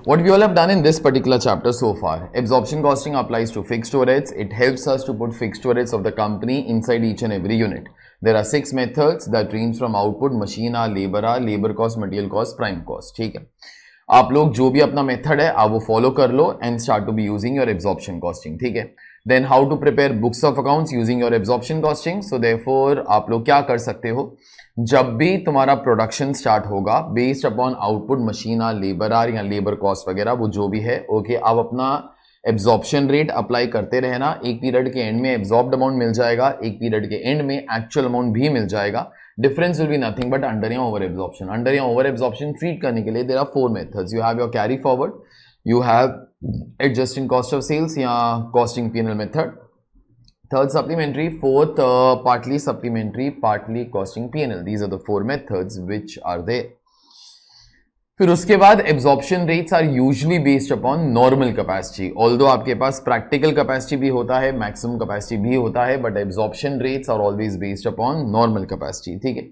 What we all have done in this particular chapter so far, absorption costing applies to fixed overheads. It helps us to put fixed overheads of the company inside each and every unit. There are 6 methods that range from output, machine hour, labor cost, material cost, prime cost. ठीक है, आप लोग जो भी अपना method है आप वो फॉलो कर लो and start to be using your absorption costing. ठीक है, then how to prepare books of accounts using your absorption costing. So therefore आप लोग क्या कर सकते हो, जब भी तुम्हारा प्रोडक्शन स्टार्ट होगा based upon output, machine hour, labour hour या लेबर कॉस्ट वगैरह वो जो भी है, ओके, आप अपना एब्जॉर्प्शन रेट अप्लाई करते रहना. एक पीरियड के एंड में एब्जॉर्ब्ड अमाउंट मिल जाएगा, एक पीरियड के एंड में एक्चुअल अमाउंट भी मिल जाएगा. Difference will be nothing but under या ओवर एब्जॉर्प्शन. अंडर या ओवर एब्जॉर्प्शन ट्रीट करने के लिए there are 4 methods. You have your carry forward, you have adjusting cost of sales या costing PNL method, third supplementary, fourth partly supplementary, partly costing P&L. These are the 4 methods which are there. फिर उसके बाद absorption rates are usually based upon normal capacity. Although आपके पास practical capacity भी होता है, maximum capacity भी होता है, but absorption rates are always based upon normal capacity. ठीक है,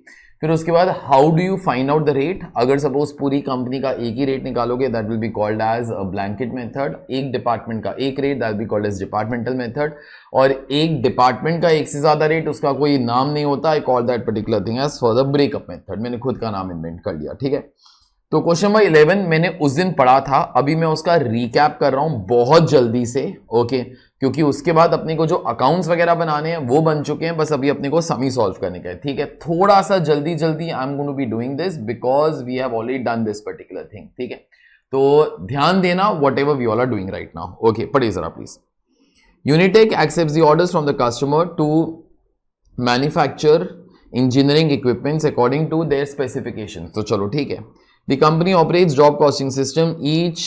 फिर उसके बाद how do you find out the rate. अगर सपोज पूरी कंपनी का एक ही रेट निकालोगे that will be called as a blanket method. एक डिपार्टमेंट का एक rate that will be called as departmental method. और एक डिपार्टमेंट का एक से ज्यादा रेट, उसका कोई नाम नहीं होता. I call that particular thing as for the breakup method. मैंने खुद का नाम इन्वेंट कर लिया. ठीक है, तो क्वेश्चन नंबर 11 मैंने उस दिन पढ़ा था, अभी मैं उसका रिकैप कर रहा हूं बहुत जल्दी से. ओके, क्योंकि उसके बाद अपने को जो अकाउंट्स वगैरह बनाने हैं वो बन चुके हैं, बस अभी अपने को समी सॉल्व करने का है. ठीक है, थोड़ा सा जल्दी जल्दी I am going to be doing this because we have already done this particular thing. ठीक है, तो ध्यान देना whatever we all are doing right now. Okay, पढ़िए जरा please. Unitech accepts the orders from the customer to manufacture engineering equipments according to their specifications. तो चलो ठीक है. The company operates job costing system. Each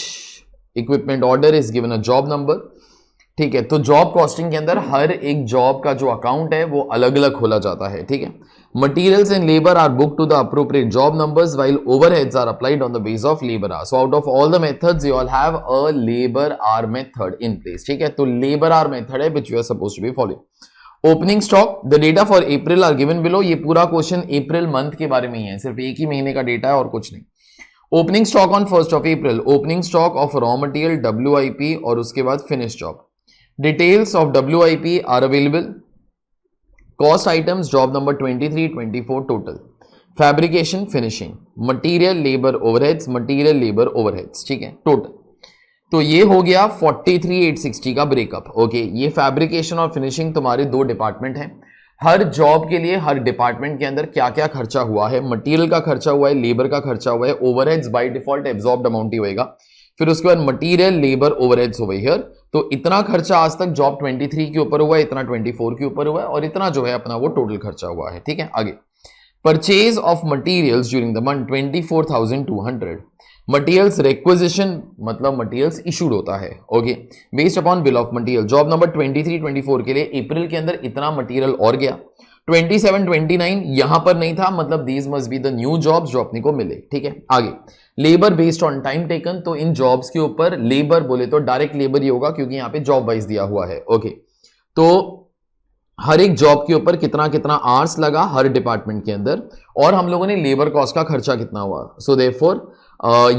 equipment order is given a job number. ठीक है, तो job costing के अंदर हर एक जॉब का जो अकाउंट है वो अलग अलग खोला जाता है. ठीक है, materials and labor are booked to the appropriate job numbers while overheads are applied on the base of labor hour. So out of all the methods you all have a labor hour method in place. ठीक है, तो labor hour method है which you are supposed to be following. Opening stock, the data for April are given below. ये पूरा question April month के बारे में ही है, सिर्फ एक ही महीने का डेटा है और कुछ नहीं. Opening stock on 1st of April, opening stock of raw material WIP और उसके बाद finish job. Details of WIP are available. Cost items job number 23, 24 total. Fabrication, finishing, material, labor, overheads, material, labor, overheads. ठीक है, total. तो ये हो गया 43,860 का ब्रेकअप. ओके, ये फैब्रिकेशन और फिनिशिंग तुम्हारे 2 डिपार्टमेंट हैं. हर जॉब के लिए हर डिपार्टमेंट के अंदर क्या क्या खर्चा हुआ है, मटेरियल का खर्चा हुआ है, लेबर का खर्चा हुआ है, overheads by default absorbed amount ही होएगा. फिर उसके बाद material, labour, overheads over here. तो इतना खर्चा आज तक जॉब 23 के ऊपर हुआ है, इतना 24 के ऊपर हुआ है और इतना जो है अपना वो टोटल खर्चा हुआ है. ठीक है, आगे. Purchase of materials during the month 24,200. Materials requisition मतलब मटेरियल्स इशूड होता है. Okay, based upon bill of material. Job number 23, 24 के लिए अप्रैल के अंदर इतना मटेरियल और गया. 27, 29 यहां पर नहीं था, मतलब these must be the new jobs जो अपने को मिले. ठीक है, आगे. Labour based on time taken, तो इन जॉब्स के ऊपर लेबर बोले तो डायरेक्ट लेबर ही होगा क्योंकि यहां पे जॉब वाइज दिया हुआ है. ओके, तो हर एक जॉब के ऊपर कितना कितना आवर्स लगा हर डिपार्टमेंट के अंदर, और हम लोगों ने लेबर कॉस्ट का खर्चा कितना हुआ. सो देयरफॉर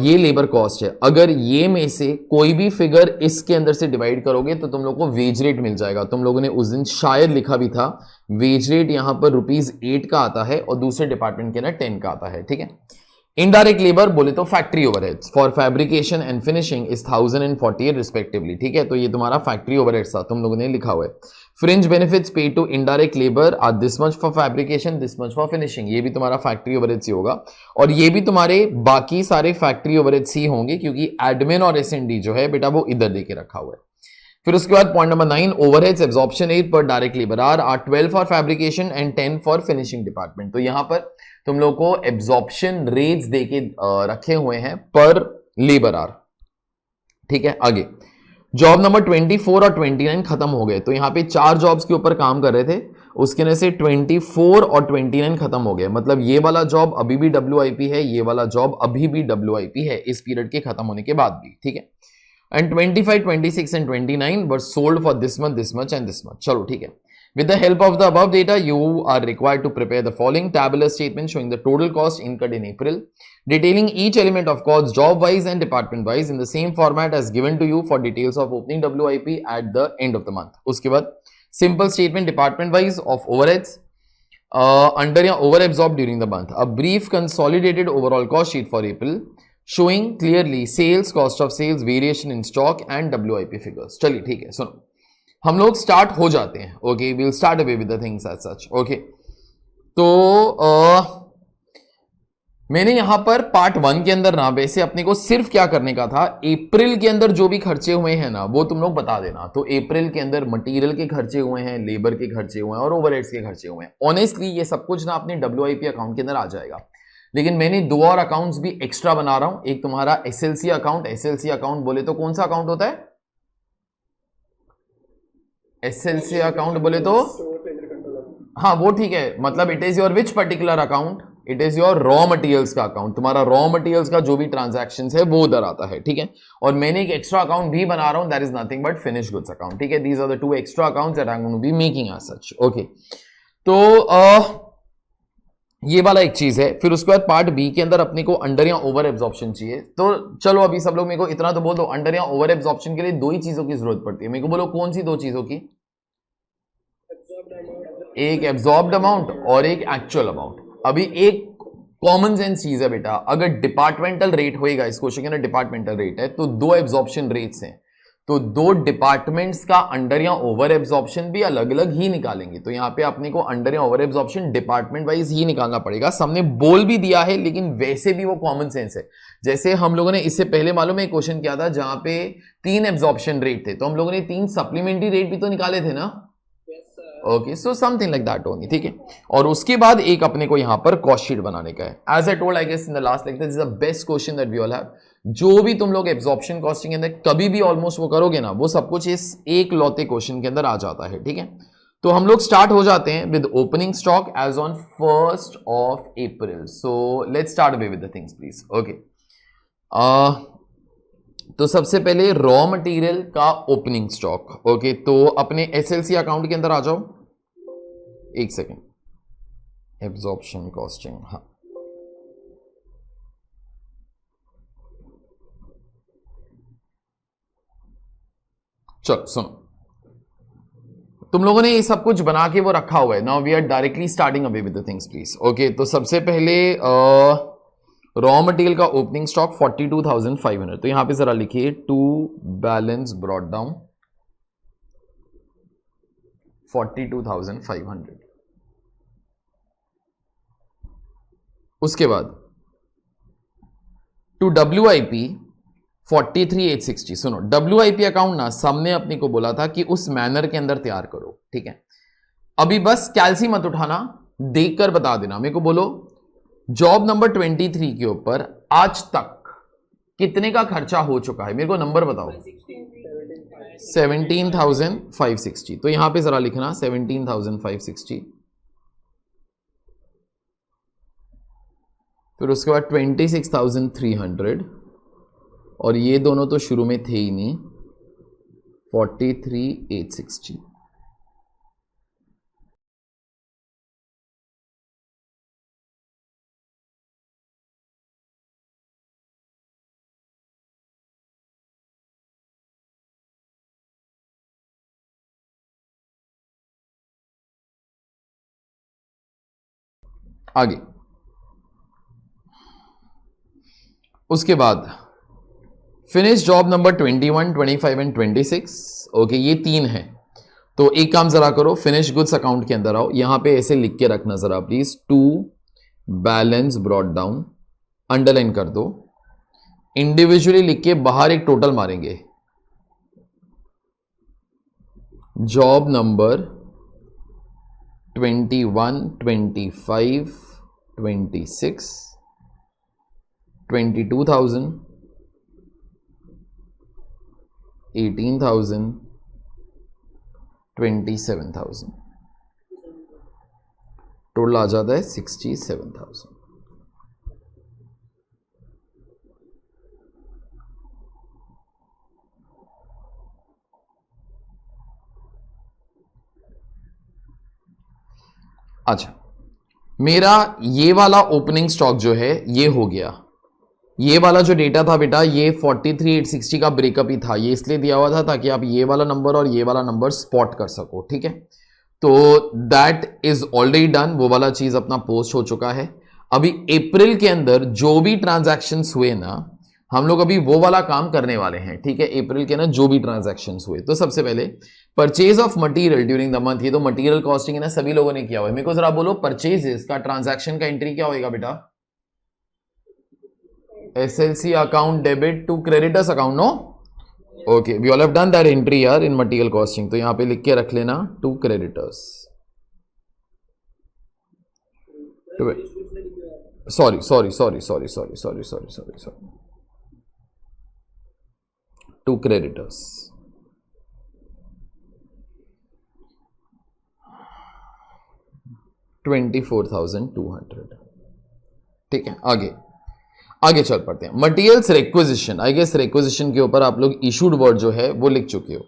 ये लेबर कॉस्ट है. अगर ये में से कोई भी फिगर इसके अंदर से डिवाइड करोगे तो तुम लोग को वेज रेट मिल जाएगा. तुम लोगों ने उस दिन शायद लिखा भी था वेज रेट यहां पर ₹8 का आता है और दूसरे डिपार्टमेंट के अंदर 10 का आता है. ठीक है, इनडायरेक्ट लेबर बोले तो factory overheads for fabrication and finishing is 1000 and 48 respectively. ठीक है, तो ये तुम्हारा फैक्ट्री ओवरहेड्स था, तुम लोगों ने लिखा हुआ है. Fringe benefits paid to indirect labour are this much for fabrication, this much for finishing. ये भी तुम्हारा फैक्ट्री ओवरहेड्स ही होगा और ये भी तुम्हारे बाकी सारे फैक्ट्री ओवरहेड्स ही होंगे क्योंकि एडमिन और S&D जो है बेटा वो इधर देके रखा हुआ है. फिर उसके बाद point number 9, overheads absorption rate पर direct labour hour 12 for fabrication and 10 for finishing department. तो यहां पर तुम लोग को एब्जॉर्प्शन रेट्स देके रखे हुए हैं पर लेबर आर. ठीक है, आगे. जॉब नंबर 24 और 29 खत्म हो गए, तो यहां पे 4 जॉब्स के ऊपर काम कर रहे थे, उसके वजह से 24 और 29 खत्म हो गए. मतलब ये वाला जॉब अभी भी WIP है, ये वाला जॉब अभी भी WIP है इस पीरियड के खत्म होने के बाद भी. ठीक है, and 25, 26 and 29 were sold for this much and this much. चलो ठीक है, With the help of the above data, you are required to prepare the following tabular statement showing the total cost incurred in April, detailing each element of cost job-wise and department-wise in the same format as given to you for details of opening WIP at the end of the month. उसके बाद simple statement department-wise of overheads under या over absorbed during the month. A brief consolidated overall cost sheet for April showing clearly sales, cost of sales, variation in stock and WIP figures. चलिए ठीक है, सुनो हम लोग start हो जाते हैं. Okay, we'll start away with the things as such. Okay, तो मैंने यहां पर पार्ट 1 के अंदर ना वैसे अपने को सिर्फ क्या करने का था, अप्रैल के अंदर जो भी खर्चे हुए हैं ना वो तुम लोग बता देना. तो अप्रैल के अंदर मटेरियल के खर्चे हुए हैं, लेबर के खर्चे हुए हैं और ओवरहेड्स के खर्चे हुए हैं. ऑनेस्टली ये सब कुछ ना अपने WIP अकाउंट के अंदर आ जाएगा, लेकिन मैंने दो और अकाउंट्स भी एक्स्ट्रा बना रहा हूं. एक तुम्हारा SLC अकाउंट. SLC अकाउंट बोले तो कौन सा अकाउंट होता है? SLC अकाउंट बोले तो हाँ वो ठीक है, मतलब it is your which particular account? It is your raw materials का अकाउंट. तुम्हारा रॉ मटेरियल्स का जो भी ट्रांजैक्शंस है वो उधर आता है, ठीक है. और मैंने एक एक्स्ट्रा अकाउंट भी बना रहा हूं, that is nothing but finish goods account, ठीक है. These are the two extra accounts that I am going to be making as such. Okay, तो ये वाला एक चीज है. फिर उसके बाद पार्ट बी के अंदर अपने को अंडर या ओवर एब्जॉर्प्शन चाहिए. तो चलो अभी सब लोग मेरे को इतना तो बोल दो, अंडर या ओवर एब्जॉर्प्शन के लिए दो ही चीजों की जरूरत पड़ती है. मेरे को बोलो कौन सी दो चीजों की? एक एब्जॉर्ब्ड अमाउंट और एक एक्चुअल अमाउंट. अभी एक कॉमन सेंस चीज है बेटा, अगर डिपार्टमेंटल रेट होएगा, इस क्वेश्चन के अंदर डिपार्टमेंटल रेट है तो दो एब्जॉर्प्शन रेट्स हैं, तो दो डिपार्टमेंट्स का अंडर या ओवर एब्जॉर्प्शन भी अलग अलग ही निकालेंगे. तो यहां पे अपने को अंडर या ओवर एब्जॉर्प्शन डिपार्टमेंट वाइज ही निकालना पड़ेगा. सबने बोल भी दिया है लेकिन वैसे भी वो कॉमन सेंस है. जैसे हम लोगों ने इससे पहले मालूम है एक क्वेश्चन किया था जहां पे 3 एब्जॉर्प्शन रेट थे, तो हम लोगों ने 3 सप्लीमेंट्री रेट भी तो निकाले थे ना. Okay, so something like that only, ठीक है. और उसके बाद एक अपने को यहां पर कॉस्ट शीट बनाने का है. As I told I guess in the last lecture, this is the best question that we all have. जो भी तुम लोग एब्जॉर्प्शन कॉस्टिंग के अंदर कभी भी ऑलमोस्ट वो करोगे ना, वो सब कुछ इस एक लौते क्वेश्चन के अंदर आ जाता है, ठीक है. तो हम लोग स्टार्ट हो जाते हैं with opening stock as on 1st of April. So let's start away with the things please. Okay, तो सबसे पहले रॉ मटेरियल का ओपनिंग स्टॉक. ओके, तो अपने SLC अकाउंट के अंदर आ जाओ. एक सेकेंड, एब्जॉर्प्शन कॉस्टिंग. हाँ, चलो सुनो, तुम लोगों ने ये सब कुछ बना के वो रखा हुआ है. Now we are directly starting away with the things please. Okay, तो सबसे पहले रॉ मटेरियल का ओपनिंग स्टॉक 42,500. तो यहां पे जरा लिखिए टू बैलेंस ब्रॉट डाउन 42,500. उसके बाद टू WIP 43,860. सुनो, WIP अकाउंट ना सबने अपने को बोला था कि उस मैनर के अंदर तैयार करो, ठीक है. अभी बस कैलसी मत उठाना, देखकर बता देना. मेरे को बोलो जॉब नंबर 23 के ऊपर आज तक कितने का खर्चा हो चुका है, मेरे को नंबर बताओ. 17,560. तो यहां पे जरा लिखना 17,560. फिर उसके बाद 26,300 और ये दोनों तो शुरू में थे ही नहीं, 43,860. आगे उसके बाद finish job number 21, 25 and 26. Okay, ये 3 है. तो एक काम जरा करो, फिनिश गुड्स अकाउंट के अंदर आओ. यहां पे ऐसे लिख के रखना जरा please, to balance brought down, underline कर दो. इंडिविजुअली लिख के बाहर एक टोटल मारेंगे. Job number 21, 25, 26, 22,000, 18,000, 27,000. टोटल आ जाता है 67,000. अच्छा, मेरा ये वाला ओपनिंग स्टॉक जो है ये हो गया, ये वाला जो डेटा था बेटा ये 43,860 का ब्रेकअप ही था, ये इसलिए दिया हुआ था ताकि आप ये वाला नंबर और ये वाला नंबर स्पॉट कर सको, ठीक है। तो दैट इज ऑलरेडी डन, वो वाला चीज अपना पोस्ट हो चुका है। अभी अप्रैल के अंदर जो भी ट्रांजैक्शंस हुए ना, हम लोग अभी वो वाला काम करने वाले हैं, ठीक है। अप्रैल के अंदर जो भी ट्रांजैक्शंस हुए, तो सबसे पहले purchase of material during the month, ये तो मटेरियल कॉस्टिंग है ना, सभी लोगों ने किया हुआ है। मेरे को जरा बोलो परचेजेस का ट्रांजैक्शन का एंट्री क्या होगा बेटा? SLC account debit to creditors account, no? Okay, we all have done that entry यार in material costing, तो यहां पे लिख के रख लेना to creditors. Sorry. To creditors. 24,200, ठीक है। आगे चल पड़ते हैं। Materials requisition, I guess requisition के ऊपर आप लोग इशूड वर्ड जो है वो लिख चुके हो।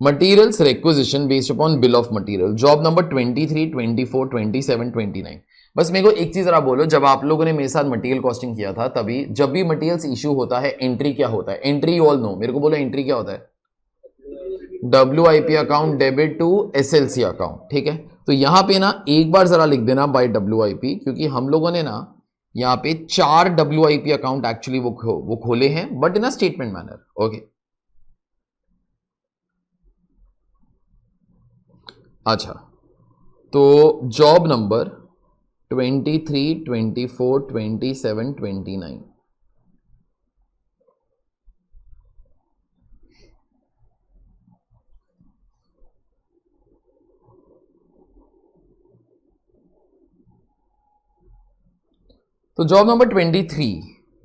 Materials requisition based upon bill of material, job number 23, 24, 27, 29। बस मेरे को एक चीज जरा बोलो, जब आप लोगों ने मेरे साथ मटेरियल कॉस्टिंग किया था तभी जब भी मटेरियल्स इशू होता है एंट्री क्या होता है? एंट्री यू ऑल नो, मेरे को बोलो एंट्री क्या होता है? WIP account debit to SLC account, ठीक है। तो यहां पे ना एक बार जरा लिख देना बाय WIP, क्योंकि हम लोगों ने ना यहां पे 4 WIP अकाउंट एक्चुअली वो खोले हैं, but in a statement manner, okay. अच्छा, तो जॉब नंबर 23, 24, 27, 29, तो जॉब नंबर 23,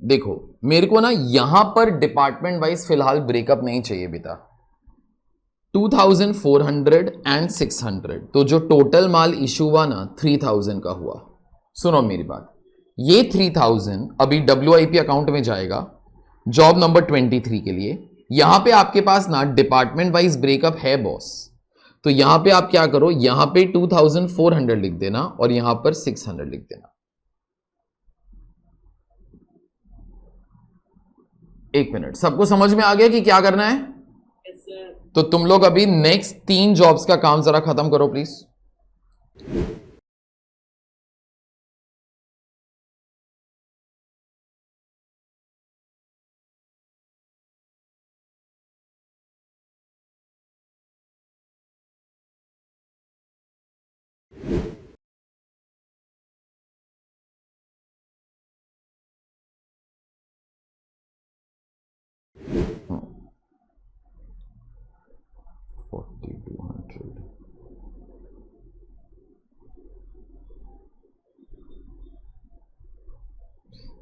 देखो मेरे को ना यहां पर डिपार्टमेंट वाइज फिलहाल ब्रेकअप नहीं चाहिए बेटा। 2400 एंड 600, तो जो टोटल माल इशू हुआ ना 3000 का हुआ। सुनो मेरी बात, ये 3000 अभी WIP अकाउंट में जाएगा जॉब नंबर 23 के लिए। यहां पे आपके पास ना डिपार्टमेंट वाइज ब्रेकअप है बॉस, तो यहां पे आप क्या करो, यहां पे 2400 लिख देना और यहां पर 600 लिख देना। एक मिनट, सबको समझ में आ गया कि क्या करना है? तो तुम लोग अभी नेक्स्ट 3 जॉब्स का काम जरा खत्म करो प्लीज।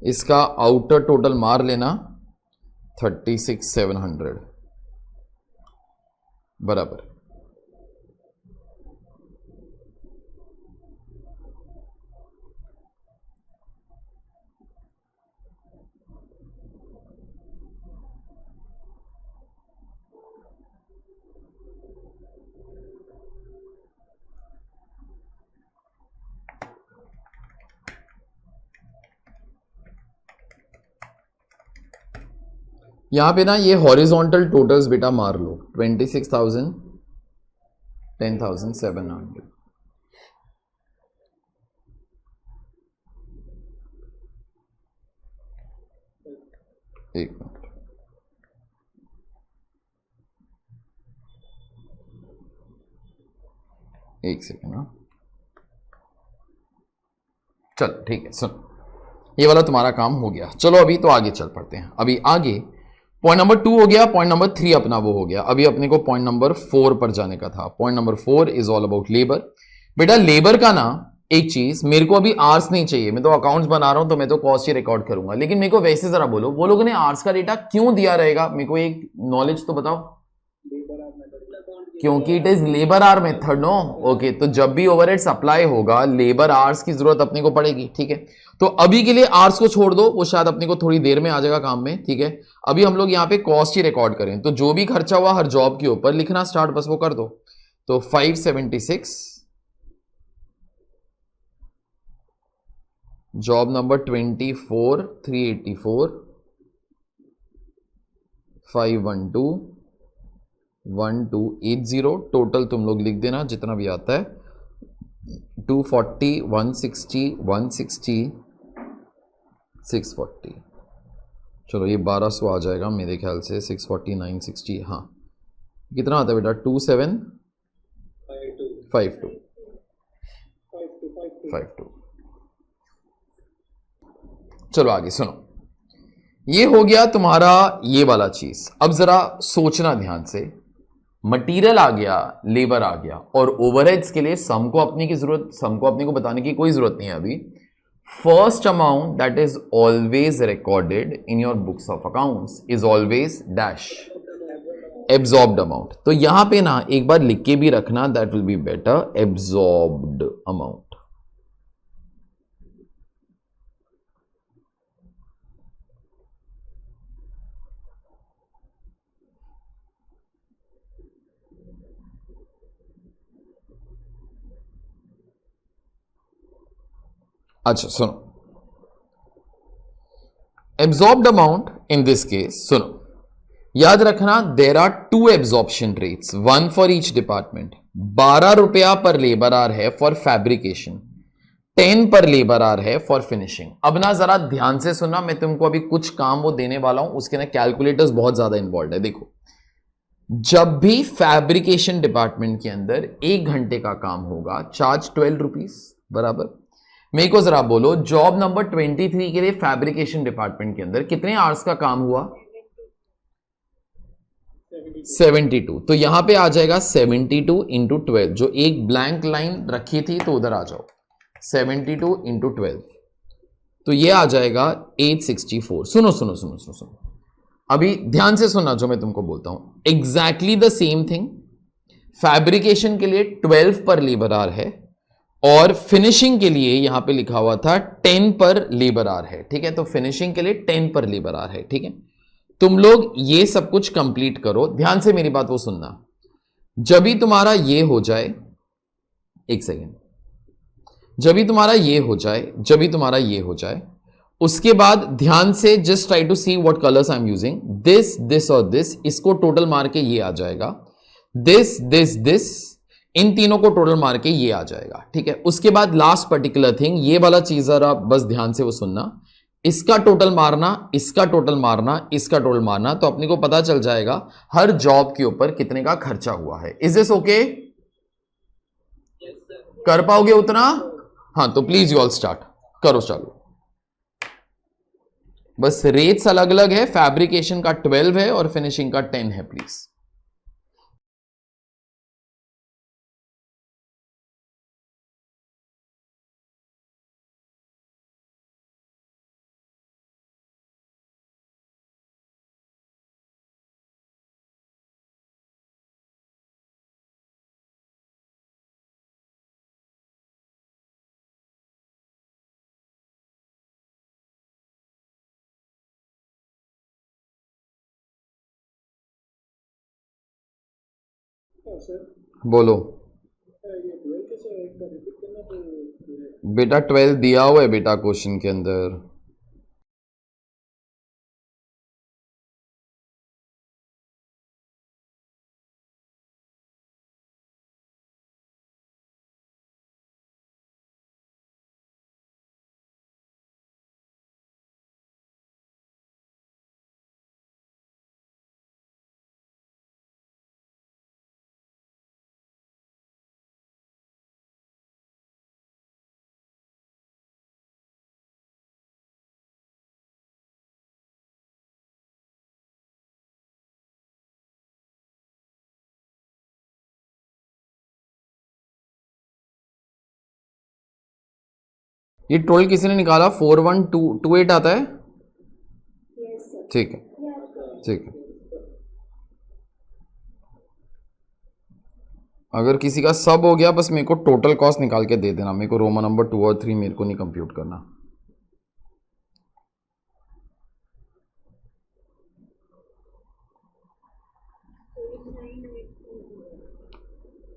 इसका आउटर टोटल मार लेना 36,700 बराबर। यहां पे ना ये हॉरिजॉन्टल टोटल्स बेटा मार लो, 26,000, 10,700। एक मिनट, एक सेकेंड ना, चल ठीक है। सुन, ये वाला तुम्हारा काम हो गया, चलो अभी तो आगे चल पड़ते हैं। अभी आगे पॉइंट नंबर 2 हो गया, पॉइंट नंबर 3 अपना वो हो गया। अभी अपने को पॉइंट नंबर 4 पर जाने का था। Point number 4 is all about labour. बेटा लेबर का ना एक चीज, मेरे को अभी आर्स नहीं चाहिए, मैं तो अकाउंट्स बना रहा हूं तो मैं तो कॉस्ट ही रिकॉर्ड करूंगा, लेकिन मेरे को वैसे जरा बोलो वो लोगों ने आर्स का डेटा क्यों दिया रहेगा, मेरे को एक नॉलेज तो बताओ। क्योंकि it is labour hour method, no okay. तो जब भी ओवरहेड्स अप्लाई होगा लेबर आवर्स की जरूरत अपने को पड़ेगी, ठीक है। तो अभी के लिए आवर्स को छोड़ दो, वो शायद अपने को थोड़ी देर में आ जाएगा काम में, ठीक है। अभी हम लोग यहाँ पे कॉस्ट ही रिकॉर्ड करें, तो जो भी खर्चा हुआ हर जॉब के ऊपर लिखना स्टार्ट, बस वो कर दो। तो 576 जॉब नंबर 24 384 512 1280। टोटल तुम लोग लिख देना जितना भी आता है, 240 160 160 640। चलो ये 1200 आ जाएगा मेरे ख्याल से, 640 960। हाँ कितना आता है बेटा? 2752 52। चलो आगे सुनो, ये हो गया तुम्हारा ये वाला चीज। अब जरा सोचना ध्यान से, मटेरियल आ गया, लेबर आ गया, और ओवरहेड्स के लिए सम को अपने को बताने की कोई जरूरत नहीं है अभी। First amount that is always recorded in your books of accounts is always dash absorbed amount. तो यहां पे ना एक बार लिख के भी रखना, that will be better, absorbed amount. अच्छा सुनो, absorbed amount in this case, सुनो याद रखना, there are 2 absorption rates, 1 for each department. 12 रुपया पर लेबर आर है for fabrication, 10 per labour hour है फॉर फिनिशिंग। अब ना जरा ध्यान से सुनना, मैं तुमको अभी कुछ काम वो देने वाला हूं, उसके ना कैलकुलेटर्स बहुत ज्यादा इंवॉल्व है। देखो, जब भी फैब्रिकेशन डिपार्टमेंट के अंदर 1 घंटे का काम होगा, चार्ज 12 रुपीज बराबर। मेरे को जरा बोलो, जॉब नंबर 23 के लिए फैब्रिकेशन डिपार्टमेंट के अंदर कितने आवर्स का काम हुआ? 72। तो यहां पे आ जाएगा 72 इंटू 12, जो एक ब्लैंक लाइन रखी थी तो उधर आ जाओ, 72 इंटू 12, तो ये आ जाएगा 864। सुनो सुनो सुनो सुनो सुनो, अभी ध्यान से सुनना जो मैं तुमको बोलता हूं, exactly the same thing. Fabrication के लिए 12 पर लेबर आर है, और फिनिशिंग के लिए यहां पे लिखा हुआ था 10 पर लेबर आर है, ठीक है? तो फिनिशिंग के लिए 10 पर लेबर आर है, ठीक है? तुम लोग ये सब कुछ कंप्लीट करो, ध्यान से मेरी बात वो सुनना। जब भी तुम्हारा ये हो जाए, एक सेकेंड, जब भी तुम्हारा ये हो जाए, उसके बाद ध्यान से just try to see what colours I am using, this और दिस, इसको टोटल मार के ये आ जाएगा, दिस, इन तीनों को टोटल मार के ये आ जाएगा, ठीक है? उसके बाद लास्ट पर्टिकुलर थिंग, ये वाला चीज जरा बस ध्यान से वो सुनना, इसका टोटल मारना, इसका टोटल मारना, इसका टोटल मारना, तो अपने को पता चल जाएगा हर जॉब के ऊपर कितने का खर्चा हुआ है। Is this okay? कर पाओगे उतना? हाँ तो प्लीज यू ऑल स्टार्ट करो, चालू। बस रेट्स अलग अलग है, फैब्रिकेशन का 12 है और फिनिशिंग का 10 है, प्लीज। बोलो बेटा, 12 दिया हुआ है बेटा क्वेश्चन के अंदर। ये टोटल किसी ने निकाला 41228 आता है, ठीक है, ठीक है। अगर किसी का सब हो गया, बस मेरे को टोटल कॉस्ट निकाल के दे देना, मेरे को रोमन नंबर 2 और 3 मेरे को नहीं कंप्यूट करना।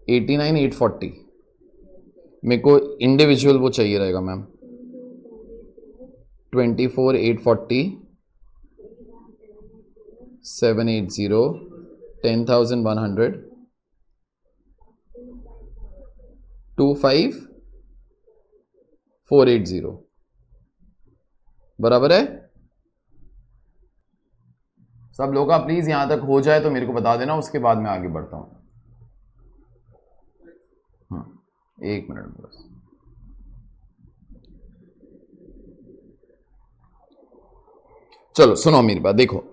$89,840 मेरे को इंडिविजुअल वो चाहिए रहेगा मैम। 24,840, 780, 10,100, 25,480 बराबर है। सब लोग का प्लीज यहां तक हो जाए तो मेरे को बता देना, उसके बाद मैं आगे बढ़ता हूं। एक मिनट बस। चलो सुनो मेरी बात, देखो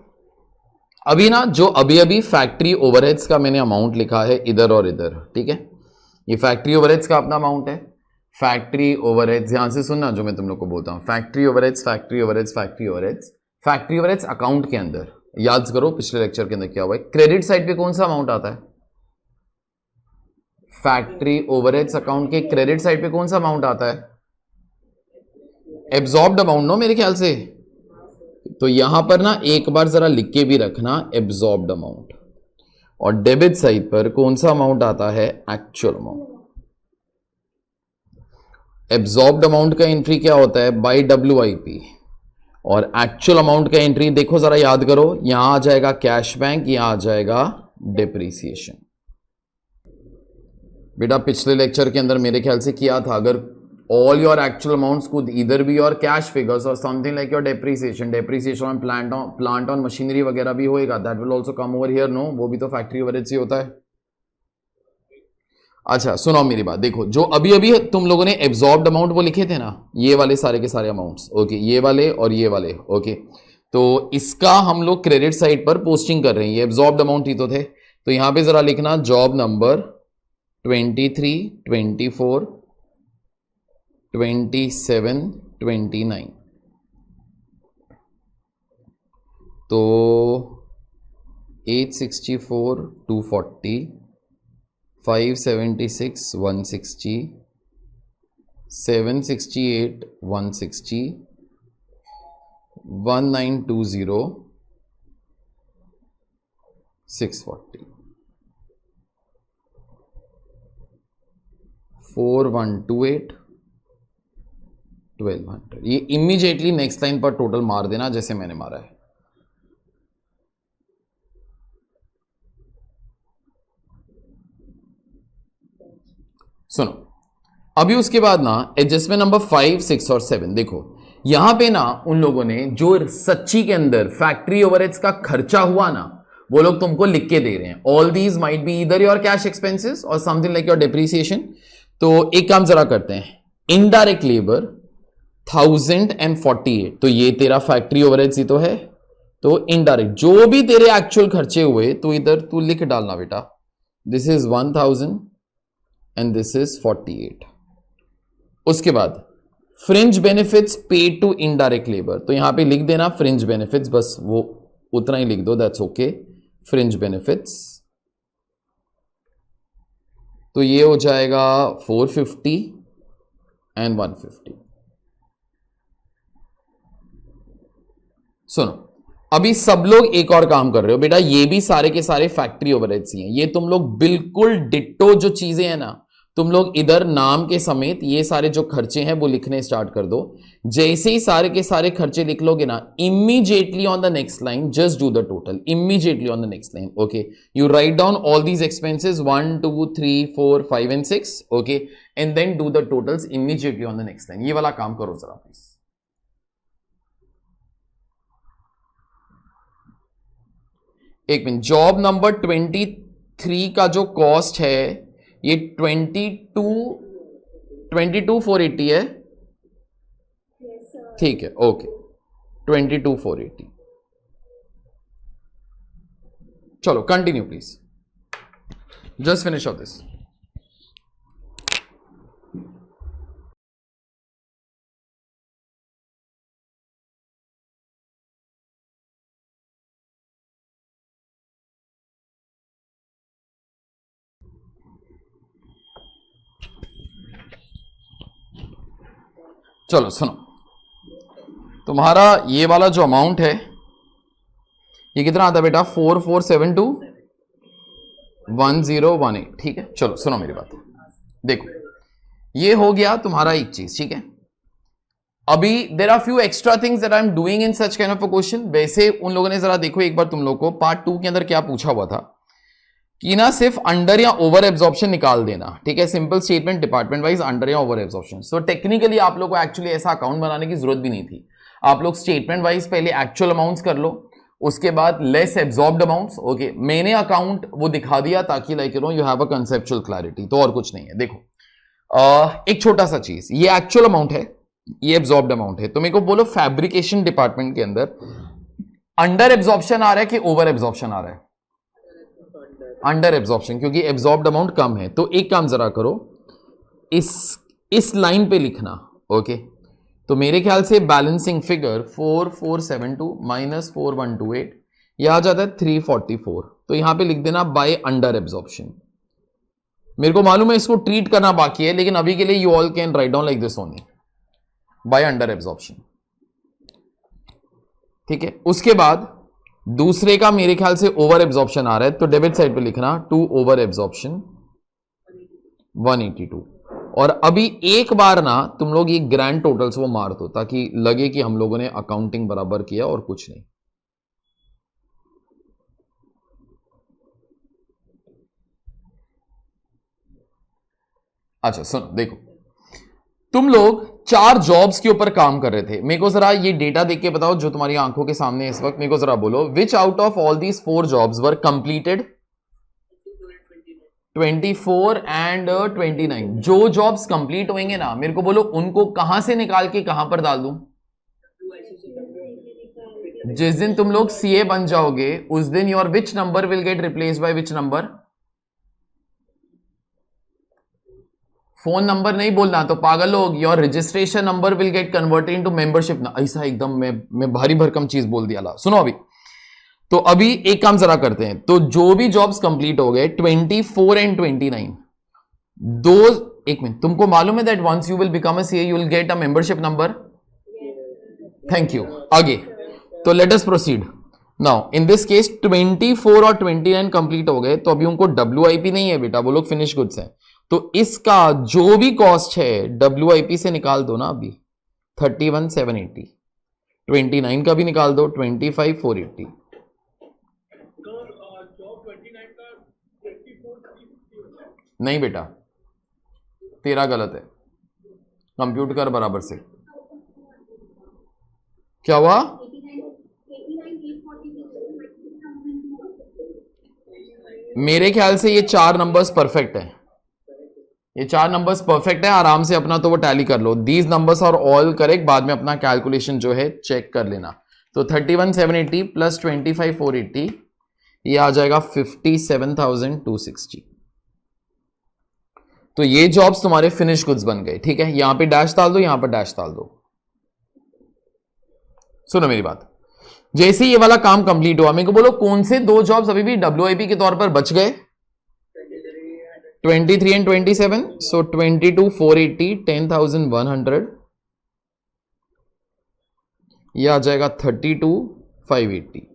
अभी ना जो अभी अभी फैक्ट्री ओवरहेड्स का मैंने अमाउंट लिखा है इधर और इधर, ठीक है, ये फैक्ट्री ओवरहेड्स का अपना अमाउंट है। फैक्ट्री ओवरहेड्स ध्यान से सुनना जो मैं तुम लोग को बोलता हूं, factory overheads, factory overheads, factory overheads, factory overheads account के अंदर याद करो पिछले लेक्चर के अंदर क्या हुआ है, क्रेडिट साइड पे कौन सा अमाउंट आता है, फैक्ट्री ओवरहेड्स अकाउंट के क्रेडिट साइड पे कौन सा अमाउंट आता है, एब्जॉर्ब्ड अमाउंट नो मेरे ख्याल से। तो यहां पर ना एक बार जरा लिख के भी रखना एब्जॉर्ब्ड अमाउंट, और डेबिट साइड पर कौन सा अमाउंट आता है, एक्चुअल अमाउंट। एब्जॉर्ब्ड अमाउंट का एंट्री क्या होता है, बाय WIP, और एक्चुअल अमाउंट का एंट्री देखो जरा याद करो, यहां आ जाएगा कैश बैंक, यहां आ जाएगा डिप्रीसिएशन। बेटा पिछले लेक्चर के अंदर मेरे ख्याल से किया था, अगर all your actual amounts could either be your cash figures or something like your depreciation on plant on machinery वगैरह भी होएगा, that will also come over here, no, वो भी तो फैक्ट्री ओवरहेड से होता है। अच्छा सुनो मेरी बात, देखो जो अभी अभी तुम लोगों ने एब्जॉर्ब्ड अमाउंट वो लिखे थे ना, ये वाले सारे के सारे अमाउंट्स, ओके, ये वाले और ये वाले, ओके, तो इसका हम लोग क्रेडिट साइड पर पोस्टिंग कर रहे हैं, ये एब्जॉर्ब्ड अमाउंट ही तो थे। तो यहां पे जरा लिखना जॉब नंबर 23, 24, 27, 29, तो 864, 240, 576, 160, 768, 160, 1920, 640, 4128, 1200। ये इमीडिएटली नेक्स्ट लाइन पर टोटल मार देना जैसे मैंने मारा है। सुनो अभी उसके बाद ना एडजस्टमेंट नंबर 5, 6 और 7 देखो, यहां पे ना उन लोगों ने जो सच्ची के अंदर फैक्ट्री ओवरहेड्स का खर्चा हुआ ना, वो लोग तुमको लिख के दे रहे हैं, ऑल दीज माइट बी इधर योर कैश एक्सपेंसेस और समथिंग लाइक योर डिप्रीसिएशन। तो एक काम जरा करते हैं, इनडायरेक्ट लेबर 1048, तो ये तेरा फैक्ट्री ओवरहेड्स ही तो है, तो इनडायरेक्ट जो भी तेरे एक्चुअल खर्चे हुए तो इधर तू लिख डालना बेटा, this is 1000 and this is 48। उसके बाद fringe benefits paid to indirect labour, तो यहां पे लिख देना फ्रिंज बेनिफिट्स, बस वो उतना ही लिख दो, दैट्स ओके, फ्रिंज बेनिफिट्स, तो ये हो जाएगा 450 एंड 150। सुनो अभी सब लोग एक और काम कर रहे हो बेटा, ये भी सारे के सारे फैक्ट्री ओवरहेड्स ही हैं, ये तुम लोग बिल्कुल डिट्टो जो चीजें हैं ना, तुम लोग इधर नाम के समेत ये सारे जो खर्चे हैं वो लिखने स्टार्ट कर दो। जैसे ही सारे के सारे खर्चे लिख लोगे ना, immediately on the next line just do the total, immediately on the next line, okay, you write down all these expenses 1, 2, 3, 4, 5 and 6, okay, and then do the totals immediately on the next line. ये वाला काम करो जरा please. एक minute, job number 23 का जो cost है ये 22,480 है, ठीक है, ओके, 22,480। चलो continue please, just finish off this. चलो सुनो, तुम्हारा ये वाला जो अमाउंट है ये कितना आता है बेटा, 44721018, ठीक है। चलो सुनो मेरी बात, देखो ये हो गया तुम्हारा एक चीज, ठीक है। अभी there are few extra things that I am doing in such kind of a question. वैसे उन लोगों ने जरा देखो एक बार तुम लोग को पार्ट 2 के अंदर क्या पूछा हुआ था कि ना सिर्फ अंडर या ओवर एब्जॉर्प्शन निकाल देना, ठीक है, simple statement department wise under या ओवर एब्जॉर्प्शन। सो टेक्निकली आप लोग को एक्चुअली ऐसा अकाउंट बनाने की जरूरत भी नहीं थी। आप लोग स्टेटमेंट वाइज पहले एक्चुअल अमाउंट्स कर लो, उसके बाद लेस एब्जॉर्ब्ड अमाउंट्स। ओके, मैंने अकाउंट वो दिखा दिया ताकि like you no you have a conceptual clarity, तो और कुछ नहीं है। देखो एक छोटा सा चीज, ये एक्चुअल अमाउंट है, ये एब्जॉर्ब्ड अमाउंट है, तो मेरे को बोलो फैब्रिकेशन डिपार्टमेंट के अंदर अंडर एब्जॉर्प्शन आ रहा है कि ओवर एब्जॉर्प्शन आ रहा है? अंडर एब्जॉर्प्शन, क्योंकि एब्जॉर्ब्ड अमाउंट कम है। तो एक काम जरा करो, इस लाइन पे लिखना। ओके, तो मेरे ख्याल से बैलेंसिंग फिगर 4472 माइनस 4128 यह आ जाता है 344। तो यहां पे लिख देना बाय अंडर एब्जॉर्प्शन। मेरे को मालूम है इसको ट्रीट करना बाकी है, लेकिन अभी के लिए you all can write down like this only, by under absorption, ठीक है। उसके बाद दूसरे का मेरे ख्याल से ओवर एब्जॉर्प्शन आ रहा है, तो डेबिट साइड पे लिखना 2 ओवर एब्जॉर्प्शन 182। और अभी एक बार ना तुम लोग ये ग्रैंड टोटल्स वो मार दो ताकि लगे कि हम लोगों ने अकाउंटिंग बराबर किया और कुछ नहीं। अच्छा सुनो, देखो तुम लोग 4 जॉब्स के ऊपर काम कर रहे थे। मेरे को जरा ये डेटा देख के बताओ जो तुम्हारी आंखों के सामने इस वक्त। मेरे को जरा बोलो विच out of all these 4 jobs were completed? 24 and 29। जो जॉब्स कंप्लीट होंगे ना, मेरे को बोलो उनको कहां से निकाल के कहां पर डाल दूं? जिस दिन तुम लोग सीए बन जाओगे उस दिन your which number will get replace by which number? Phone number नहीं बोलना तो पागल लोग, your registration number will get converted into membership ना। ऐसा एकदम मैं भारी भरकम चीज बोल दिया ला। सुनो अभी, तो अभी एक काम जरा करते हैं। तो जो भी जॉब्स कंप्लीट हो गए 24 एंड 29, दो, एक मिनट, तुमको मालूम है that once you will become a CA you will get a membership number? Thank you. आगे, तो let us proceed now. In this case 24 और 29 कंप्लीट हो गए, तो अभी उनको WIP नहीं है बेटा, वो लोग फिनिश गुड्स हैं। तो इसका जो भी कॉस्ट है WIP से निकाल दो ना अभी, 31,780। 29 का भी निकाल दो, 25,480। नहीं बेटा, तेरा गलत है, कंप्यूट कर बराबर से। क्या हुआ? मेरे ख्याल से ये 4 नंबर्स परफेक्ट है, ये 4 नंबर्स परफेक्ट है। आराम से अपना तो वो टैली कर लो, these numbers are all correct. बाद में अपना कैलकुलेशन जो है चेक कर लेना। तो 31,780 प्लस 25,480 ये आ जाएगा 57,260। तो ये जॉब्स तुम्हारे फिनिश गुड्स बन गए, ठीक है। यहां पे डैश डाल दो, यहां पर डैश डाल दो। सुनो मेरी बात, जैसे ये वाला काम कंप्लीट हुआ, मेरे को बोलो कौन से 2 जॉब्स अभी भी WIP के तौर पर बच गए? 23 एंड 27। सो 22,480, 10,100 ये आ जाएगा 32,580।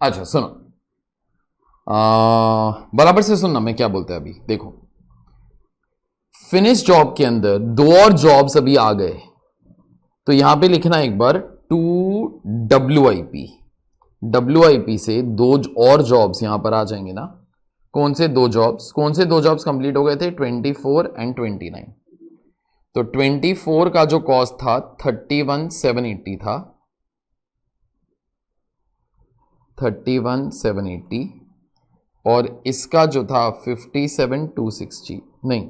अच्छा सुनो, बराबर से सुनना मैं क्या बोलते हैं अभी। देखो फिनिश जॉब के अंदर 2 और जॉब्स अभी आ गए, तो यहां पे लिखना एक बार 2 WIP से 2 और जॉब्स यहां पर आ जाएंगे ना। कौन से 2 जॉब्स? कौन से 2 जॉब्स कंप्लीट हो गए थे? 24 एंड 29। तो 24 का जो कॉस्ट था 31,780 था, 31,780, और इसका जो था 57,260, नहीं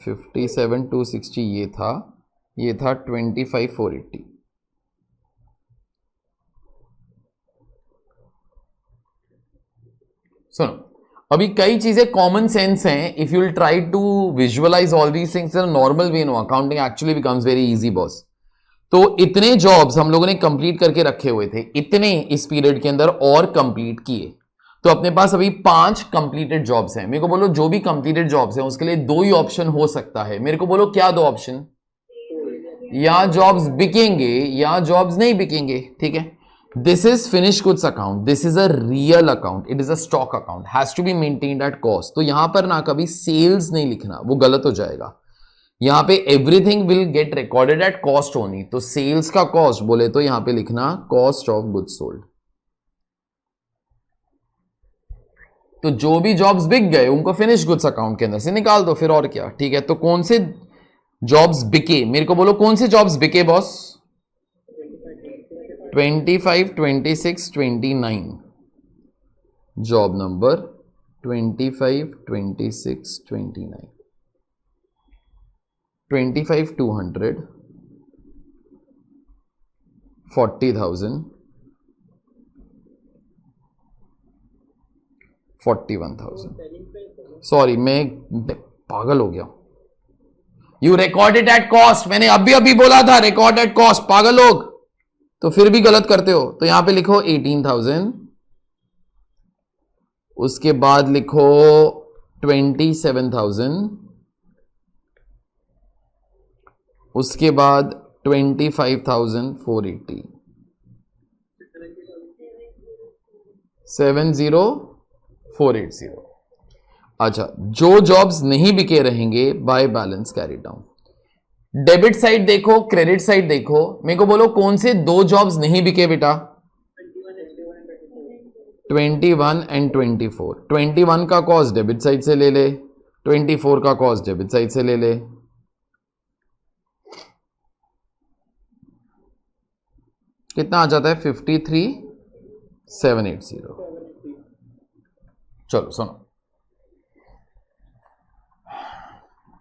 57,260 ये था 25,480। सुनो, अभी कई चीजें कॉमन सेंस हैं। If you will try to visualise all these things in normal way, no accounting actually becomes very easy boss. तो इतने जॉब्स हम लोगों ने कंप्लीट करके रखे हुए थे, इतने इस पीरियड के अंदर और कंप्लीट किए, तो अपने पास अभी 5 कंप्लीटेड जॉब्स हैं। मेरे को बोलो जो भी कंप्लीटेड जॉब्स हैं उसके लिए 2 ही ऑप्शन हो सकता है। मेरे को बोलो क्या 2 ऑप्शन? या जॉब्स बिकेंगे या जॉब्स नहीं बिकेंगे, ठीक है। This is finish goods account, this is a real account, it is a stock account, has to be maintained at cost. तो यहां पर ना कभी सेल्स नहीं लिखना, वो गलत हो जाएगा। यहां पे everything will get recorded at cost only. तो सेल्स का कॉस्ट बोले तो यहां पे लिखना कॉस्ट ऑफ गुड्स सोल्ड। तो जो भी जॉब्स बिक गए उनको फिनिश गुड्स अकाउंट के अंदर से निकाल दो, फिर और क्या, ठीक है। तो कौन से जॉब्स बिके, मेरे को बोलो कौन से जॉब्स बिके बॉस? 25, 26, 29। Job number 25, 26, 29। 25 200, 40,000, 41,000। सॉरी मैं पागल हो गया। You record it at cost, मैंने अभी बोला था रिकॉर्ड एट कॉस्ट, पागल लोग तो फिर भी गलत करते हो। तो यहां पे लिखो 18,000, उसके बाद लिखो 27,000, उसके बाद 25,480, 70,480। अच्छा, जो जॉब्स नहीं बिके रहेंगे by balance carry down. Debit side देखो, क्रेडिट साइड देखो, मेरे को बोलो कौन से दो जॉब्स नहीं बिके बेटा? 21 एंड 24। 21 का कॉस्ट डेबिट साइड से ले ले, 24 का कॉस्ट डेबिट साइड से ले ले। कितना आ जाता है? 53,780। चलो सुनो,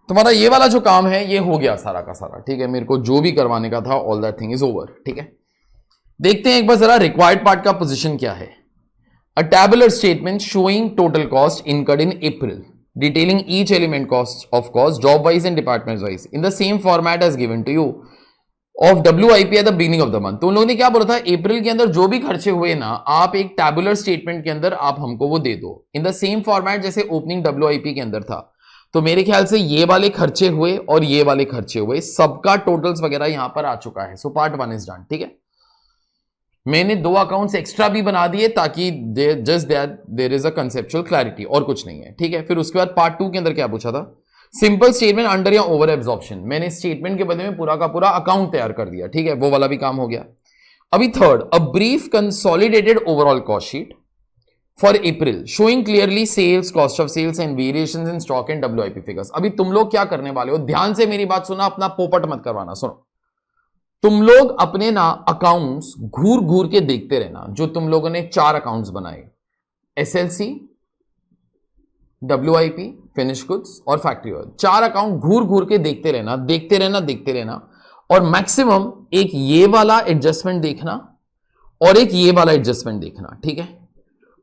तुम्हारा ये वाला जो काम है ये हो गया सारा का सारा, ठीक है। मेरे को जो भी करवाने का था all that thing is over, ठीक है। देखते हैं एक बार जरा रिक्वायर्ड पार्ट का पोजीशन क्या है। A tabular statement showing total cost incurred in April, detailing each element cost of cost job wise and department wise in the same format as given to you of WIP at the beginning of the month. तो उन लोगों ने क्या बोला था, अप्रैल के अंदर जो भी खर्चे हुए ना, आप एक टैबुलर स्टेटमेंट के अंदर आप हमको वो दे दो इन द सेम फॉर्मेट जैसे ओपनिंग WIP के अंदर था। तो मेरे ख्याल से ये वाले खर्चे हुए और ये वाले खर्चे हुए, सबका टोटल्स वगैरह यहां पर आ चुका है। सो पार्ट 1 इज डन, ठीक है। मैंने 2 अकाउंट्स एक्स्ट्रा भी बना दिए ताकि just that there is a conceptual clarity, और कुछ नहीं है, ठीक है। फिर उसके बाद पार्ट 2 के अंदर क्या पूछा था? सिंपल स्टेटमेंट अंडर या ओवर एब्जॉर्प्शन। मैंने स्टेटमेंट के बदले में पूरा का पूरा अकाउंट तैयार कर दिया, ठीक है, वो वाला भी काम हो गया। अभी third, a brief consolidated overall cost sheet for April showing clearly sales, cost of sales and variations in stock and WIP figures. अभी तुम लोग क्या करने वाले हो, ध्यान से मेरी बात सुना, अपना पोपट मत करवाना। सुनो, तुम लोग अपने ना अकाउंट्स घूर घूर के देखते रहना। जो तुम लोगों ने 4 अकाउंट्स बनाए, SLC, WIP, फिनिश गुड्स और फैक्ट्री ऑयल, 4 अकाउंट घूर घूर के देखते रहना, देखते रहना, देखते रहना। और मैक्सिमम एक ये वाला एडजस्टमेंट देखना और एक ये वाला एडजस्टमेंट देखना, ठीक है।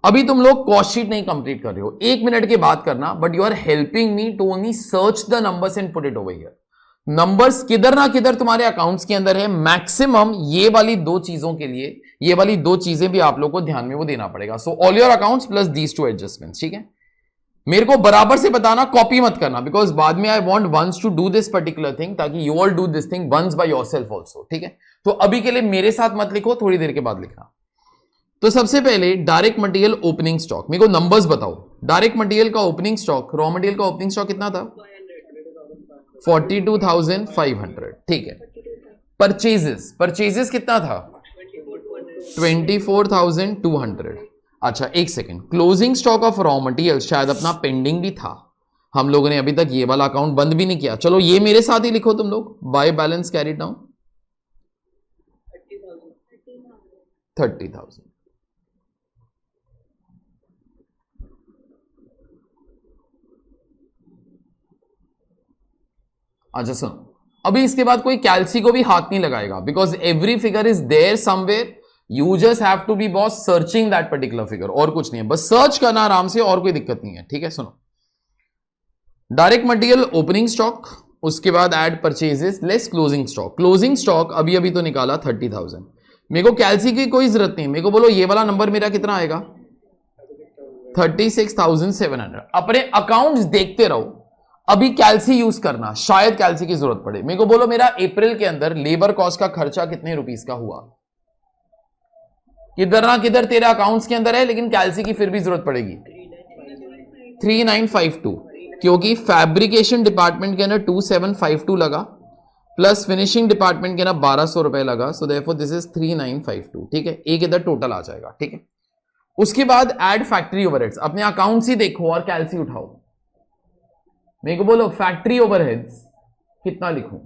अभी तुम लोग कॉस्ट शीट नहीं कंप्लीट कर रहे हो, 1 मिनट के बाद करना, but you are helping me to only search the numbers and put it over here. Numbers किधर ना किधर तुम्हारे अकाउंट्स के अंदर है। मैक्सिमम ये वाली 2 चीजों के लिए, ये वाली 2 चीजें भी आप लोग को ध्यान में वो देना पड़ेगा। So all your accounts plus these 2 adjustments, ठीक है। मेरे को बराबर से बताना, कॉपी मत करना, बिकॉज बाद में I want once to do this particular thing, ताकि you all do this thing once by yourself also, ठीक है। तो अभी के लिए मेरे साथ मत लिखो, थोड़ी देर के बाद लिखना। तो सबसे पहले डायरेक्ट मटेरियल ओपनिंग स्टॉक, मेरे को नंबर्स बताओ। डायरेक्ट मटेरियल का ओपनिंग स्टॉक, रॉ मटेरियल का ओपनिंग स्टॉक कितना था? 42,500, ठीक है। परचेजेस कितना था? 24,200। अच्छा एक second, closing stock of raw material शायद अपना पेंडिंग भी था, हम लोगों ने अभी तक ये वाला अकाउंट बंद भी नहीं किया। चलो ये मेरे साथ ही लिखो तुम लोग, बाय बैलेंस कैरी डाउन 30,000। अच्छा सुनो, अभी इसके बाद कोई कैल्सी को भी हाथ नहीं लगाएगा, because every figure is there somewhere, you just have to be boss searching that particular figure, और कुछ नहीं है, बस सर्च करना आराम से, और कोई दिक्कत नहीं है, ठीक है। सुनो, डायरेक्ट मटेरियल ओपनिंग स्टॉक, उसके बाद add purchases less closing stock. Closing stock अभी अभी तो निकाला 30,000। मेरे को कैल्सी की कोई जरूरत नहीं, मेरे को बोलो ये वाला नंबर मेरा कितना आएगा? 36,700। अपने अकाउंट्स देखते रहो, अभी कैल्सी यूज करना, शायद कैल्सी की जरूरत पड़े। मेरे को बोलो मेरा अप्रैल के अंदर लेबर कॉस्ट का खर्चा कितने रुपीस का हुआ, किधर ना किधर तेरे अकाउंट्स के अंदर है, लेकिन कैल्सी की फिर भी जरूरत पड़ेगी 3952, क्योंकि फैब्रिकेशन डिपार्टमेंट के अंदर 2752 लगा प्लस फिनिशिंग डिपार्टमेंट के अंदर 1200 रुपए लगा, सो देयरफॉर दिस इज 3952। ठीक है, एक इधर टोटल आ जाएगा। ठीक है, उसके बाद ऐड फैक्ट्री ओवरहेड्स, अपने अकाउंट्स ही देखो और कैल्सी उठाओ। मेरे को बोलो फैक्ट्री ओवरहेड्स कितना लिखूं?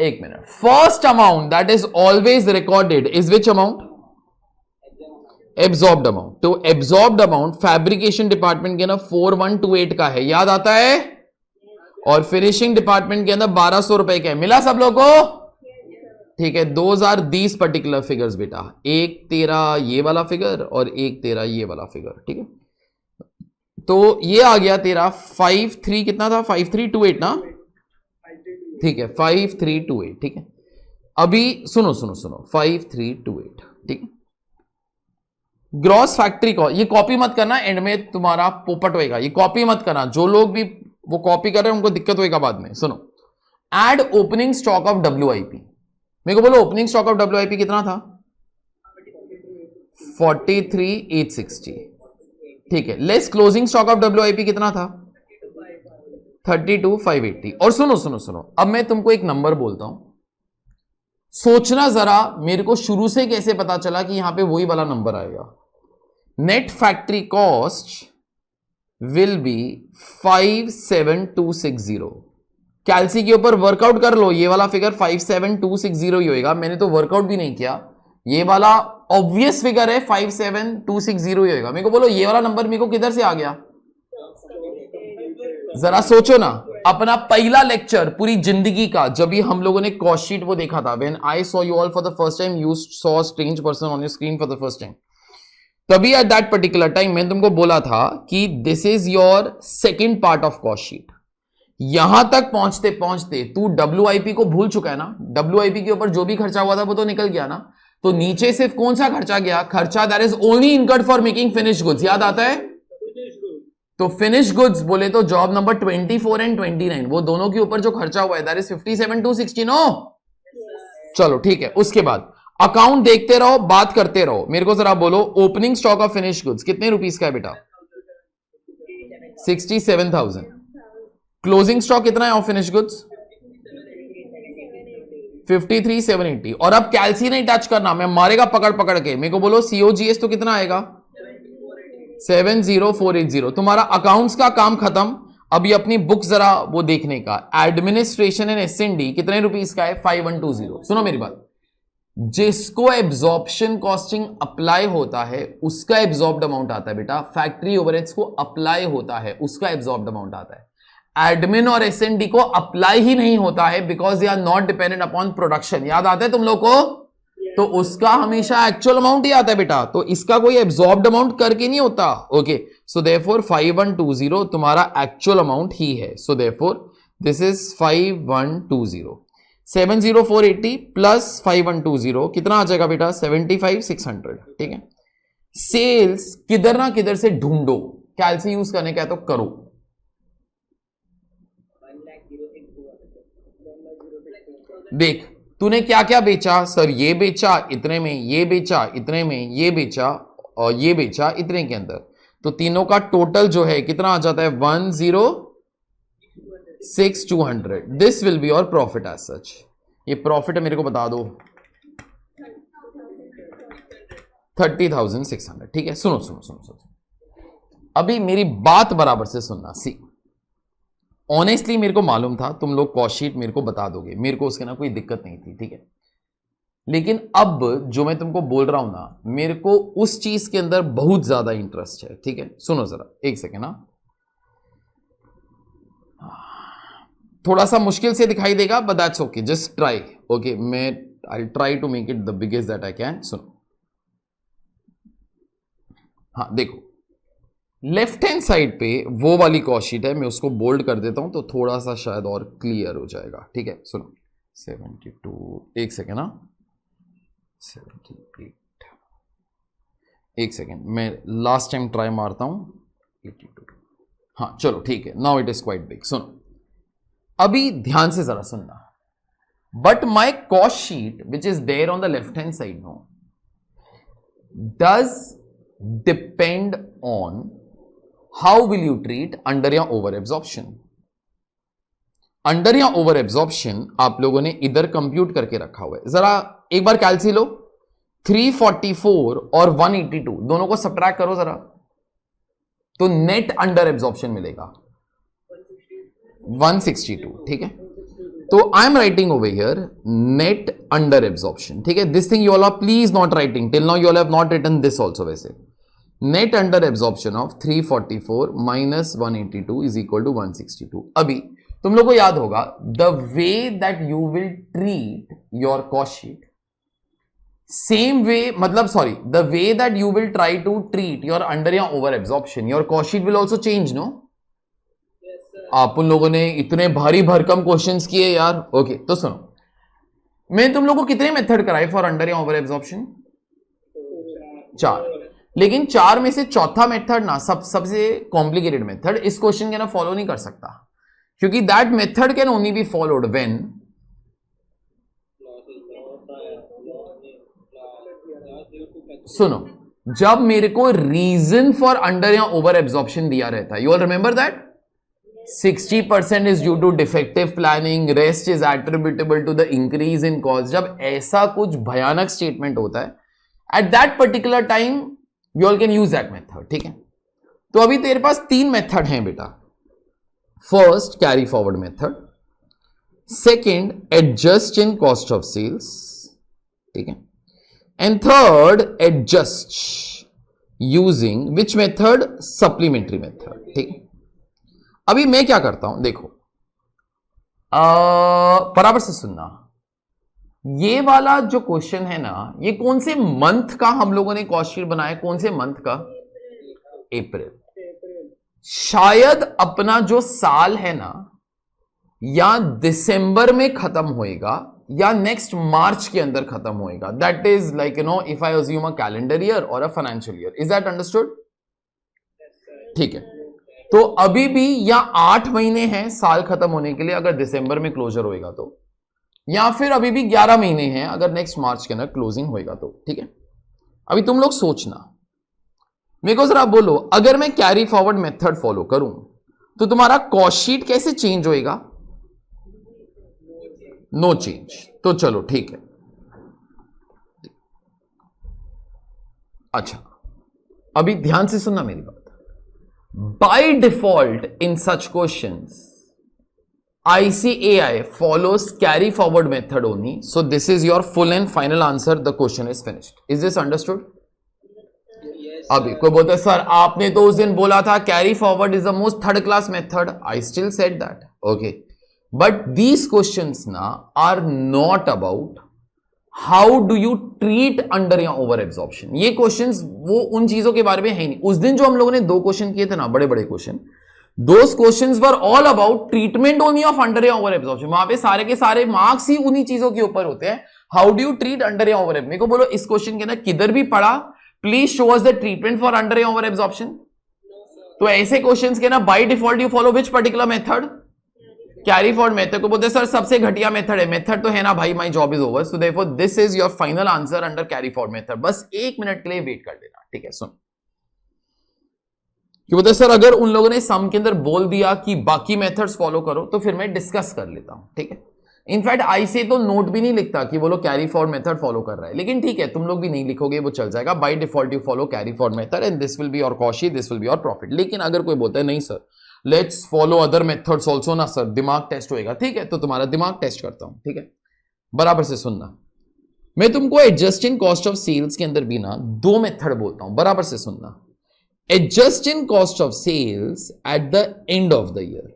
एक minute, first amount that is always recorded is which amount? Absorbed amount. तो एब्जॉर्ब्ड अमाउंट फैब्रिकेशन डिपार्टमेंट के अंदर 4128 का है, याद आता है, और फिनिशिंग डिपार्टमेंट के अंदर 1200 रुपए का है। मिला सब लोगों को? ठीक है, 2020 पर्टिकुलर फिगर्स बेटा, एक तेरा ये वाला फिगर और एक तेरा ये वाला फिगर। ठीक है, तो ये आ गया तेरा 53 कितना था? 5328 ना? ठीक है, 5328। ठीक है, अभी सुनो सुनो सुनो, 5328। ठीक है, ग्रॉस फैक्ट्री को ये कॉपी मत करना, एंड में तुम्हारा पोपट होएगा, ये कॉपी मत करना। जो लोग भी वो कॉपी कर रहे हैं उनको दिक्कत होएगा बाद में। सुनो, add opening stock of WIP। मेरे को बोलो ओपनिंग स्टॉक ऑफ WIP कितना था? 43,860। ठीक है, less closing stock of WIP कितना था? 32,580। और सुनो सुनो सुनो, अब मैं तुमको एक नंबर बोलता हूं, सोचना जरा मेरे को शुरू से कैसे पता चला कि यहां पे वही वाला नंबर आएगा। Net factory cost will be 57260। कैल्सी के ऊपर वर्कआउट कर लो, ये वाला फिगर 57260 ही होएगा। मैंने तो वर्कआउट भी नहीं किया, ये वाला ऑब्वियस फिगर है, 57260 ही होएगा। मेरे को बोलो ये वाला नंबर मेरे को किधर से आ गया? जरा सोचो ना, अपना पहला लेक्चर पूरी जिंदगी का, जब भी हम लोगों ने कॉस्ट शीट वो देखा था, when I saw you all for the first time, you saw a strange person on your screen for the first time, तभी एट दैट पर्टिकुलर टाइम मैंने तुमको बोला था कि this is your second part of cost sheet. यहां तक पहुंचते पहुंचते तू WIP को भूल चुका है ना? WIP के ऊपर जो भी खर्चा हुआ था वो तो निकल गया ना? तो नीचे सिर्फ कौन सा खर्चा गया? खर्चा that is only incurred for making finish goods, याद आता है? तो फिनिश गुड्स बोले तो जॉब नंबर 24 एंड 29, वो दोनों के ऊपर जो खर्चा हुआ है दैट इज 57,260। नो, चलो ठीक है। उसके बाद अकाउंट देखते रहो, बात करते रहो। मेरे को जरा बोलो opening stock of finish goods कितने रुपीस का है बेटा? 67,000। क्लोजिंग स्टॉक कितना है ऑफ फिनिश गुड्स? 53,780। और अब कैल्सी नहीं टच करना, मैं मारेगा पकड़ पकड़ के। मेरे को बोलो COGS तो कितना आएगा? 70480। तुम्हारा अकाउंट्स का काम खत्म, अभी अपनी बुक जरा वो देखने का। एडमिनिस्ट्रेशन एंड S&D कितने रुपीस का है? 5120। सुनो मेरी बात, जिसको एब्जॉर्प्शन कॉस्टिंग अप्लाई होता है उसका एब्जॉर्ब्ड अमाउंट आता है बेटा। फैक्ट्री ओवरहेड्स को अप्लाई होता है उसका एब्जॉर्ब्ड अमाउंट आता है। एडमिन और S&D को अप्लाई ही नहीं होता है because they are not dependent upon production. याद आता है तुम लोग को? तो उसका हमेशा एक्चुअल अमाउंट ही आता है बेटा, तो इसका कोई एब्जॉर्ब्ड अमाउंट करके नहीं होता। ओके, सो देयरफॉर 5120 तुम्हारा एक्चुअल अमाउंट ही है। So therefore this is 5120। 70480 plus 5120 कितना आ जाएगा बेटा? 75,600। ठीक है, सेल्स किधर ना किधर से ढूंढो, कैल्सी यूज करने का है तो करो। देख तूने क्या क्या बेचा? सर ये बेचा इतने में, ये बेचा इतने में, ये बेचा और ये बेचा इतने के अंदर, तो तीनों का टोटल जो है कितना आ जाता है? 106,200। This will be your profit as such. ये प्रॉफिट है, मेरे को बता दो 30,600। ठीक है, सुनो सुनो सुनो सुनो, अभी मेरी बात बराबर से सुनना। सी ऑनेस्टली मेरे को मालूम था तुम लोग कॉस्ट शीट मेरे को बता दोगे, मेरे को उसके ना कोई दिक्कत नहीं थी। ठीक है, लेकिन अब जो मैं तुमको बोल रहा हूं ना, मेरे को उस चीज के अंदर बहुत ज्यादा इंटरेस्ट है। ठीक है, सुनो जरा एक सेकेंड ना, थोड़ा सा मुश्किल से दिखाई देगा but that's okay, just try. Okay, मैं I try to make it the biggest that I can. सुनो, हाँ देखो, लेफ्ट हैंड साइड पे वो वाली कॉस्ट शीट है, मैं उसको बोल्ड कर देता हूं तो थोड़ा सा शायद और क्लियर हो जाएगा। ठीक है, सुनो 72, एक सेकेंड ना, 78। एक सेकेंड, मैं लास्ट टाइम ट्राई मारता हूं. 82. हाँ चलो ठीक है, now it is quite big. सुनो अभी ध्यान से जरा सुनना. But my cost sheet which is there on the left hand side no does depend on how will you treat under या ओवर एब्जॉर्प्शन. अंडर या ओवर एब्जॉर्प्शन आप लोगों ने इधर कंप्यूट करके रखा हुआ है. जरा एक बार कैलसी लो. 344 और 182 दोनों को सब्ट्रैक्ट करो जरा, तो नेट अंडर एब्जॉर्प्शन मिलेगा 162. ठीक है, तो I am writing over here net under absorption. ठीक है, this thing you all are please not writing till now, you all have not written this also. वैसे net under absorption of 344 minus 182 is equal to 162. अभी तुम लोग को याद होगा the way that you will treat your cost sheet, same way, मतलब sorry, the way that you will try to treat your under या over absorption, your cost sheet will also change. No, आप उन लोगों ने इतने भारी भरकम questions किए यार. ओके, तो सुनो, मैं तुम लोगों को कितने मेथड कराए फॉर अंडर या ओवर एब्जॉर्प्शन? 4. लेकिन 4 में से चौथा मेथड ना सबसे कॉम्प्लिकेटेड मेथड, इस क्वेश्चन के ना फॉलो नहीं कर सकता, क्योंकि that method can only be followed when सुनो, जब मेरे को रीजन फॉर अंडर या ओवर एब्जॉर्प्शन दिया रहता है. You all remember that 60% is due to defective planning, rest is attributable to the increase in cost. जब ऐसा कुछ भयानक स्टेटमेंट होता है at that particular time you all can use that method. ठीक है, तो अभी तेरे पास 3 मेथड हैं बेटा. First carry forward method, second adjust in cost of sales, ठीक है, and third adjust using which method? Supplementary method. ठीक है, अभी मैं क्या करता हूं देखो, बराबर से सुनना. ये वाला जो क्वेश्चन है ना, ये कौन से मंथ का हम लोगों ने कॉस्ट शीट बनाया? कौन से मंथ का? अप्रैल. शायद अपना जो साल है ना, या दिसंबर में खत्म होएगा या नेक्स्ट मार्च के अंदर खत्म होएगा. That is like you know if I assume a calendar year और a financial year. Is that understood? ठीक है, तो अभी भी या 8 महीने हैं साल खत्म होने के लिए अगर दिसंबर में क्लोजर होएगा तो, या फिर अभी भी 11 महीने हैं अगर नेक्स्ट मार्च के अंदर क्लोजिंग होएगा तो. ठीक है, अभी तुम लोग सोचना, मेरे को जरा बोलो, अगर मैं कैरी फॉरवर्ड मेथड फॉलो करूं तो तुम्हारा कॉस्ट शीट कैसे चेंज होएगा? No change. तो चलो ठीक है. अच्छा, अभी ध्यान से सुनना मेरी बात. By default in such questions ICAI follows carry forward method only. So this is your full and final answer. The question is finished. Is this understood? अभी कोई बोलता है सर आपने तो उस दिन बोला था carry forward is the most third class method. I still said that. Okay, but these questions ना are not about how do you treat under या ओवर एब्जॉर्प्शन. ये क्वेश्चंस वो उन चीजों के बारे में है नहीं. उस दिन जो हम लोगों ने 2 क्वेश्चन किए थे ना, बड़े बड़े question, those questions were all about treatment only of under या over absorption. वहां पे सारे के सारे मार्क्स ही उन्हीं चीजों के ऊपर होते हैं. How do you treat under या ओवर. मेरे को बोलो इस क्वेश्चन के ना किधर भी पढ़ा, please show us the treatment for under या ओवर एब्जॉर्प्शन. तो ऐसे क्वेश्चंस के ना by default you follow which particular method? Carry forward method को बोलते हैं सर सबसे घटिया मेथड है. मेथड तो है ना भाई, my job is over. So therefore this is your final answer under carry forward method. बस 1 मिनट के लिए वेट कर लेना. ठीक है, सुन. कि बोलते सर अगर उन लोगों ने सम के अंदर बोल दिया कि बाकी मेथड्स फॉलो करो तो फिर मैं डिस्कस कर लेता हूं. ठीक है, इनफैक्ट आई से तो नोट भी नहीं लिखता कि वो लोग कैरी फॉरवर्ड मेथड फॉलो कर रहा है, लेकिन ठीक है तुम लोग भी नहीं लिखोगे वो चल जाएगा. By default you follow carry forward method and this will be your cost sheet, this will be your profit. लेकिन अगर कोई बोलता है नहीं sir let's follow other methods also ना सर, दिमाग टेस्ट होएगा. ठीक है, तो तुम्हारा दिमाग टेस्ट करता हूं. ठीक है, बराबर से सुनना. मैं तुमको एडजस्टिंग कॉस्ट ऑफ सेल्स के अंदर भी ना 2 मेथड बोलता हूं, बराबर से सुनना. Adjust in cost of sales at the end of the year.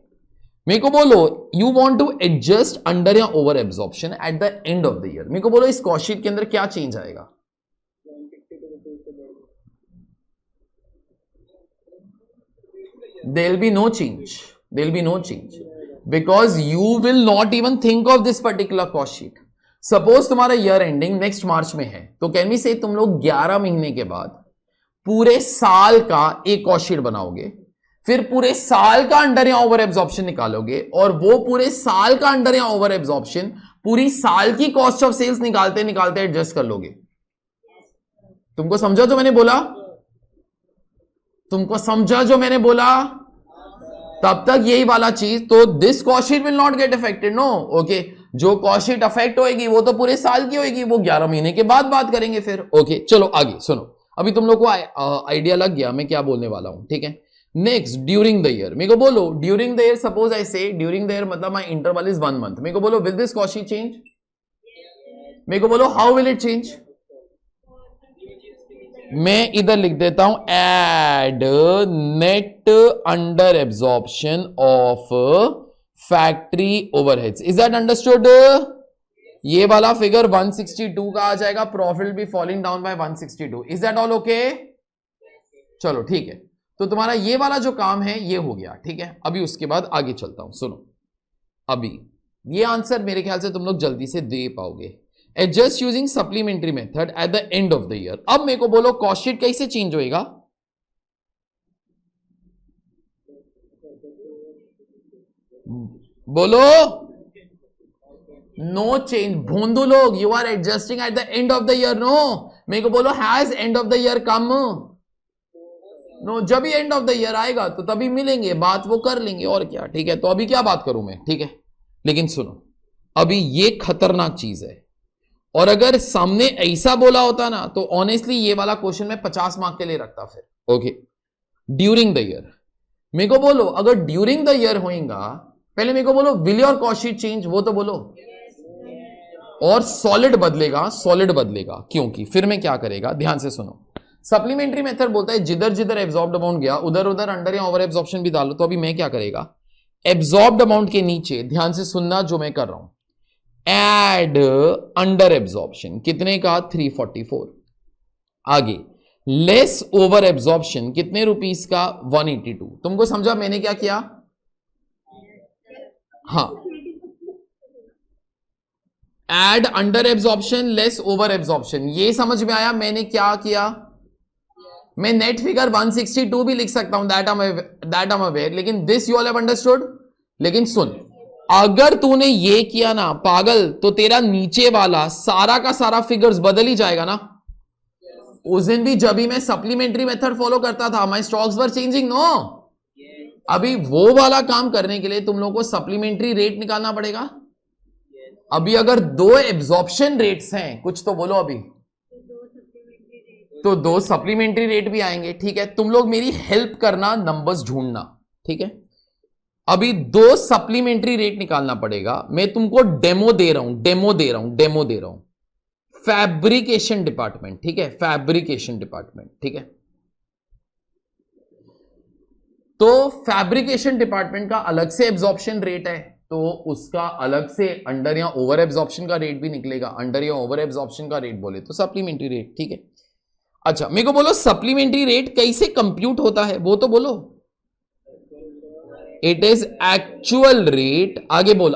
मेरे को बोलो you want to adjust under या over absorption at the end of the year. मेरे को बोलो इस कॉस्ट शीट के अंदर क्या चेंज आएगा? There'll be no change. There'll be no change because you will not even think of this particular cost sheet. Suppose तुम्हारा year ending next मार्च में है, तो कैन वी से तुम लोग 11 महीने के बाद पूरे साल का एक कॉस्ट शीट बनाओगे, फिर पूरे साल का अंडर या ओवर एब्जॉर्प्शन निकालोगे, और वो पूरे साल का अंडर या ओवर एब्जॉर्प्शन पूरी साल की कॉस्ट ऑफ सेल्स निकालते निकालते एडजस्ट कर लोगे। तुमको समझा जो मैंने बोला? तुमको समझा जो मैंने बोला? तब तक यही वाला चीज, तो this cost sheet will not get affected, no. Okay, जो कॉस्ट शीट अफेक्ट होएगी वो तो पूरे साल की होएगी, वो 11 महीने के बाद बात करेंगे फिर। ओके, चलो आगे सुनो। अभी तुम लोग को आइडिया लग गया मैं क्या बोलने वाला हूं, ठीक है। Next, during the year. मेरे को बोलो during the year, suppose I से ड्यूरिंग द ईयर मतलब माय इंटरवल इज 1 मंथ। मेरे को बोलो will this cost sheet change? मेरे को बोलो हाउ विल इट चेंज? मैं इधर लिख देता हूं add net under absorption of factory overheads. Is that understood? ये वाला फिगर 162 का आ जाएगा, profit be falling down by 162। Is that all okay? चलो ठीक है, तो तुम्हारा ये वाला जो काम है ये हो गया, ठीक है। अभी उसके बाद आगे चलता हूं, सुनो। अभी ये आंसर मेरे ख्याल से तुम लोग जल्दी से दे पाओगे। Adjust using supplementary method eight the end of the year. अब मेरे को बोलो कॉस्ट शीट कैसे चेंज होएगा? बोलो। No change. भोंदू लोग, you are adjusting at the end of the year. No, मेरे को बोलो has end of the year come? No, जब भी एंड ऑफ द ईयर आएगा तो तभी मिलेंगे, बात वो कर लेंगे, और क्या, ठीक है। तो अभी क्या बात करूं मैं, ठीक है। लेकिन सुनो, अभी ये खतरनाक चीज है, और अगर सामने ऐसा बोला होता ना तो ऑनेस्टली ये वाला क्वेश्चन मैं 50 मार्क के लिए रखता फिर। Okay, during the year. मेरे को बोलो अगर ड्यूरिंग द ईयर होएगा, पहले मेरे को बोलो will your cost sheet change? वो तो बोलो। और सॉलिड बदलेगा, सॉलिड बदलेगा, क्योंकि फिर मैं क्या करेगा, ध्यान से सुनो। सप्लीमेंट्री मेथड बोलता है जिधर जिधर एब्जॉर्ब्ड अमाउंट गया उधर उधर अंडर या ओवर एब्जॉर्प्शन भी डालो। तो अभी मैं क्या करेगा, एब्जॉर्ब्ड अमाउंट के नीचे, ध्यान से सुनना जो मैं कर रहा हूं, एड अंडर एब्जॉर्प्शन कितने का, 344। आगे लेस ओवर एब्जॉर्प्शन कितने रुपीस का, 182। तुमको समझा मैंने क्या किया? हाँ, add under absorption less over absorption, ये समझ में आया मैंने क्या किया? मैं नेट फिगर 162 भी लिख सकता हूं, दैट आई एम अवेयर, लेकिन this you all have understood. लेकिन सुन, अगर तूने ये किया ना पागल, तो तेरा नीचे वाला सारा का सारा फिगर्स बदल ही जाएगा ना। उस दिन भी जब भी मैं सप्लीमेंट्री मेथड फॉलो करता था, my stocks were changing, no. अभी वो वाला काम करने के लिए तुम लोगों को सप्लीमेंट्री रेट निकालना पड़ेगा। अभी अगर 2 एब्जॉर्प्शन रेट्स हैं, कुछ तो बोलो अभी, तो 2 सप्लीमेंट्री रेट भी आएंगे, ठीक है। तुम लोग मेरी हेल्प करना, नंबर्स ढूंढना, ठीक है। अभी 2 सप्लीमेंट्री रेट निकालना पड़ेगा। मैं तुमको डेमो दे रहा हूं, फैब्रिकेशन डिपार्टमेंट, ठीक है, फैब्रिकेशन डिपार्टमेंट, ठीक है। तो फैब्रिकेशन डिपार्टमेंट का अलग से एब्जॉर्प्शन रेट है, तो उसका अलग से अंडर या ओवर एब्जॉर्प्शन का रेट भी निकलेगा। अंडर या ओवर एब्जॉर्प्शन का रेट बोले तो सप्लीमेंट्री रेट, ठीक है। अच्छा, मेरे को बोलो सप्लीमेंट्री रेट कैसे कंप्यूट होता है, वो तो बोलो। इट इज एक्चुअल रेट, आगे बोल,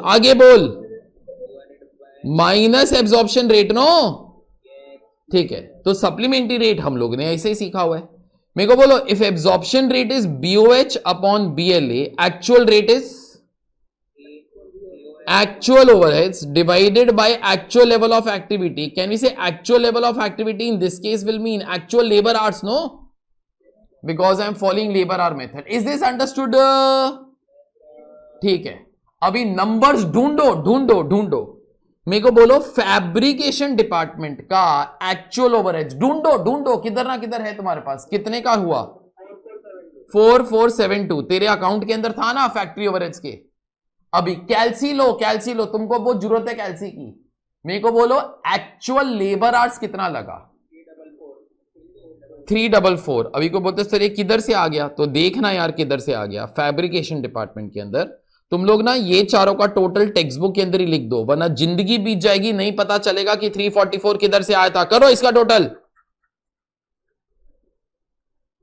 माइनस एब्जॉर्प्शन रेट, नो, ठीक है। तो सप्लीमेंट्री रेट हम लोग ने ऐसे ही सीखा हुआ है। मेरे को बोलो if absorption rate is BOH upon BLA, actual rate is actual overheads divided by actual level of activity. Can we say actual level of activity in this case will mean actual labor hours, no? Because I am following labor hour method. Is this understood? ठीक है, अभी numbers ढूंढो। मेरे को बोलो fabrication department का actual overheads ढूंढो, किधर ना किधर है तुम्हारे पास। कितने का हुआ? 4472। तेरे अकाउंट के अंदर था ना फैक्ट्री ओवरहेड्स के। अभी कैल्सी लो, तुमको बहुत जरूरत है कैल्सी की। मेरे को बोलो एक्चुअल लेबर आवर्स कितना लगा? 344। अभी को बोलते सर ये किधर से आ गया, तो देखना यार किधर से आ गया। फैब्रिकेशन डिपार्टमेंट के अंदर तुम लोग ना ये चारों का टोटल टेक्स्ट बुक के अंदर ही लिख दो, वरना जिंदगी बीत जाएगी, नहीं पता चलेगा कि 344 किधर से आया था। करो इसका टोटल।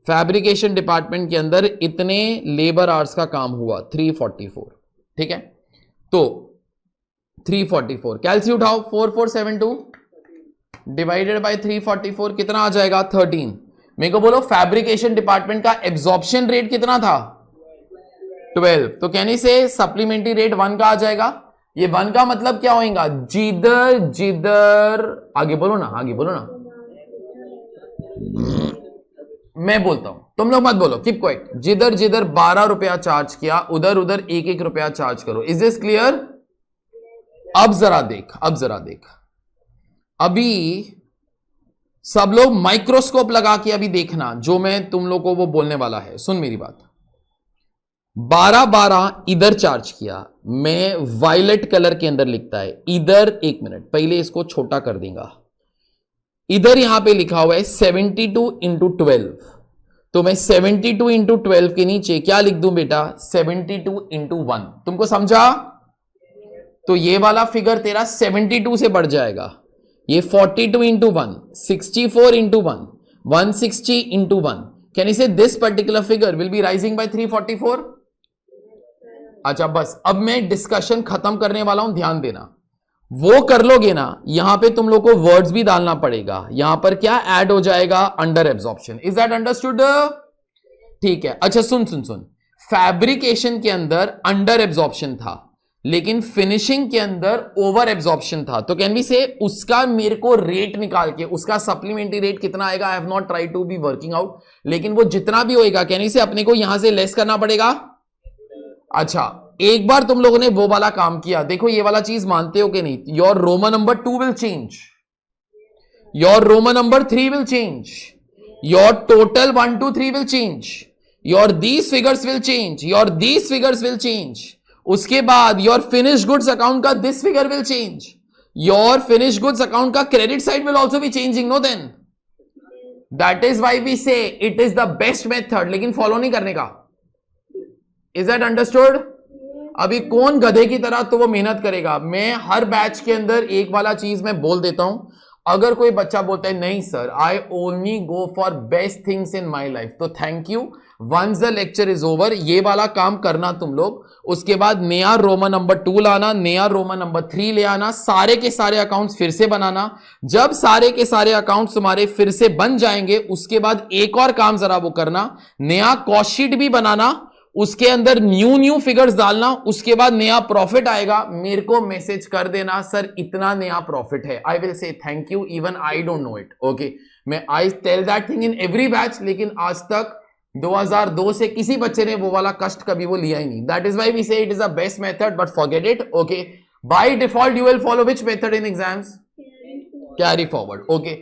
फैब्रिकेशन डिपार्टमेंट के अंदर इतने लेबर आवर्स का काम हुआ, 344, ठीक है। तो 344 कैलसी उठाओ, 4472 डिवाइडेड बाय 344 कितना आ जाएगा? 13। मेरे को बोलो फैब्रिकेशन डिपार्टमेंट का एब्जॉर्प्शन रेट कितना था 12, तो कहने से सप्लीमेंट्री रेट 1 का आ जाएगा। ये 1 का मतलब क्या होगा, जिधर जिधर, आगे बोलो ना, आगे बोलो ना, मैं बोलता हूं तुम लोग मत बोलो, कीप क्वाइट। जिधर जिधर 12 रुपया चार्ज किया उधर उधर 1-1 रुपया चार्ज करो। Is this clear? अब जरा देख, अब जरा देख, अभी सब लोग माइक्रोस्कोप लगा के अभी देखना जो मैं तुम लोग को वो बोलने वाला है। सुन मेरी बात, 12-12 इधर चार्ज किया, मैं वायलेट कलर के अंदर लिखता है इधर, एक मिनट पहले इसको छोटा कर देगा, इधर यहां पे लिखा हुआ है 72 इंटू 12, तो मैं 72 इंटू 12 के नीचे क्या लिख दूं बेटा, 72 इंटू 1। तुमको समझा? तो ये वाला फिगर तेरा 72 से बढ़ जाएगा, ये 42 into 1, 64 into 1, 160 into 1। Can you say this particular figure will be rising by 344? अच्छा बस, अब मैं डिस्कशन खत्म करने वाला हूं, ध्यान देना। वो कर लोगे ना, यहां पे तुम लोग को वर्ड्स भी डालना पड़ेगा, यहां पर क्या ऐड हो जाएगा, under absorption. Is that understood? ठीक है। अच्छा सुन सुन सुन, फैब्रिकेशन के अंदर अंडर एब्जॉर्प्शन था, लेकिन फिनिशिंग के अंदर ओवर एब्जॉर्प्शन था। तो कैन वी से उसका मेरे को रेट निकाल के, उसका सप्लीमेंट्री रेट कितना आएगा, I have not try to be working out, लेकिन वो जितना भी होएगा कैन वी से अपने को यहां से लेस करना पड़ेगा। अच्छा एक बार तुम लोगों ने वो वाला काम किया, देखो ये वाला चीज मानते हो कि नहीं, your Roman number 2 will change, your Roman number 3 will change, your total 1 2 3 will change, your these figures will change, your these figures will change. उसके बाद योर फिनिश गुड्स अकाउंट का this figure will change, your finish goods account का credit side will also be changing, no then that is why we say it is the best method, लेकिन follow नहीं करने का। Is that understood? अभी कौन गधे की तरह तो वो मेहनत करेगा। मैं हर बैच के अंदर एक वाला चीज मैं बोल देता हूं, अगर कोई बच्चा बोलता है नहीं sir I only go for best things in my life, तो thank you, once the lecture is over ये वाला काम करना तुम लोग। उसके बाद नया रोमन नंबर 2 लाना, नया रोमन नंबर 3 ले आना, सारे के सारे अकाउंट्स फिर से बनाना। जब सारे के सारे अकाउंट्स तुम्हारे फिर से बन जाएंगे, उसके बाद एक और काम जरा वो करना, नया कॉस्ट शीट भी बनाना, उसके अंदर न्यू फिगर्स डालना। उसके बाद नया प्रॉफिट आएगा, मेरे को मैसेज कर देना सर इतना नया प्रॉफिट है, I will say thank you, even I don't know it. Okay, मैं I tell that thing in every batch, लेकिन आज तक 2002 से किसी बच्चे ने वो वाला कष्ट कभी वो लिया ही नहीं। That is why we say it is the best method, but forget it. Okay, by default you will follow which method in exams? Carry forward. Okay,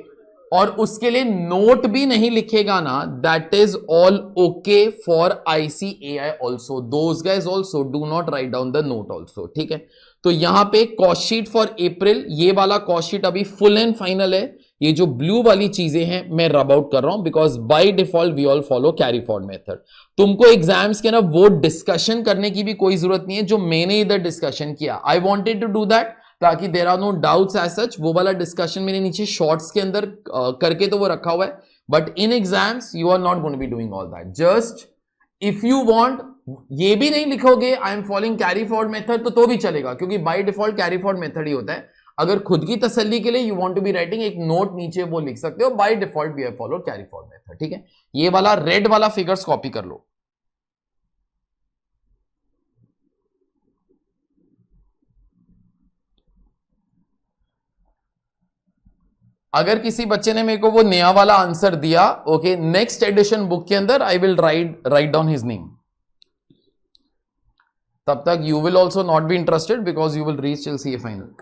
और उसके लिए नोट भी नहीं लिखेगा ना, that is all okay for ICAI also, those guys also do not write down the note also, ठीक है। तो यहां पे कॉस्ट शीट फॉर अप्रैल, ये वाला कॉस्ट शीट अभी फुल एंड फाइनल है। ये जो ब्लू वाली चीजें हैं मैं रब आउट कर रहा हूं, because by default we all follow carry forward method. तुमको एग्जाम्स के ना वो डिस्कशन करने की भी कोई जरूरत नहीं है जो मैंने इधर डिस्कशन किया। I wanted to do that ताकि there are no doubts as such. वो वाला डिस्कशन मैंने नीचे शॉर्ट्स के अंदर करके तो वो रखा हुआ है, but in exams you are not going to be doing all that. Just if you want, ये भी नहीं लिखोगे I am following carry forward method तो भी चलेगा, क्योंकि by default carry forward method ही होता है। अगर खुद की तसल्ली के लिए you want to be writing, एक नोट नीचे वो लिख सकते हो, by default we have followed carry forward method, ठीक है। ये वाला रेड वाला फिगर्स कॉपी कर लो। अगर किसी बच्चे ने मेरे को वो नया वाला आंसर दिया, ओके, नेक्स्ट एडिशन बुक के अंदर I will write down his name. तब तक you will also not be interested because you will reach till CA final.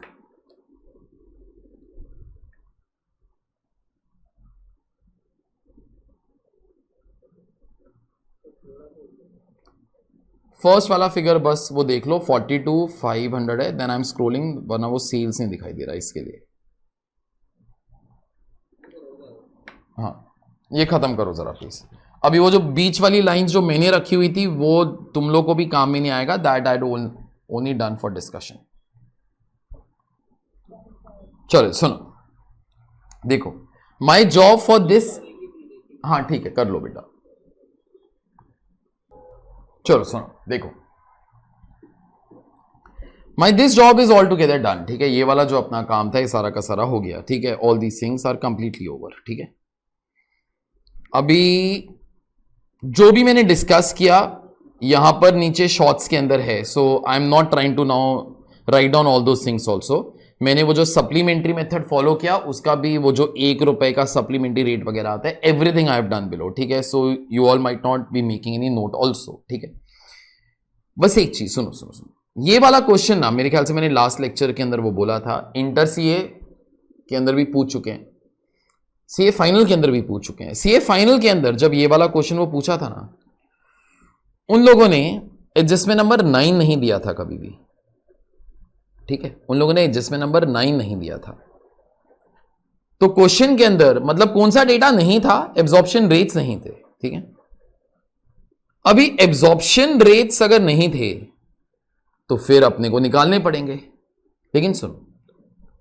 First वाला फिगर बस वो देख लो, 42,500 है। देन आई एम स्क्रोलिंग, वरना वो सेल्स नहीं दिखाई दे रहा इसके लिए। हाँ, ये खत्म करो जरा प्लीज। अभी वो जो बीच वाली लाइंस जो मैंने रखी हुई थी वो तुम लोग को भी काम में नहीं आएगा। That I only done for discussion. चलो सुनो, देखो, माई जॉब फॉर दिस, हाँ ठीक है कर लो बेटा। चलो सुनो, देखो, my this job is all together done, ठीक है। ये वाला जो अपना काम था ये सारा का सारा हो गया, ठीक है। All these things are completely over, ठीक है। अभी जो भी मैंने डिस्कस किया यहां पर नीचे शॉर्ट्स के अंदर है, so I am not trying to now write down all those things also. मैंने वो जो सप्लीमेंट्री मेथड फॉलो किया उसका भी वो जो ₹1 का सप्लीमेंट्री रेट वगैरह आता है, everything I have done below, ठीक है। So you all might not be making any note also, ठीक है। बस एक चीज सुनो सुनो सुनो, ये वाला क्वेश्चन ना मेरे ख्याल से मैंने लास्ट लेक्चर के अंदर वो बोला था, इंटर सीए के अंदर भी पूछ चुके हैं, सीए फाइनल के अंदर भी पूछ चुके हैं। सीए फाइनल के अंदर जब ये वाला क्वेश्चन वो पूछा था ना, उन लोगों ने एडजस्टमेंट नंबर 9 नहीं दिया था कभी भी, ठीक है। उन लोगों ने एडजस्टमेंट नंबर 9 नहीं दिया था। तो क्वेश्चन के अंदर मतलब कौन सा डेटा नहीं था, एब्जॉर्प्शन रेट्स नहीं थे, ठीक है। अभी एब्जॉर्प्शन रेट्स अगर नहीं थे तो फिर अपने को निकालने पड़ेंगे। लेकिन सुनो,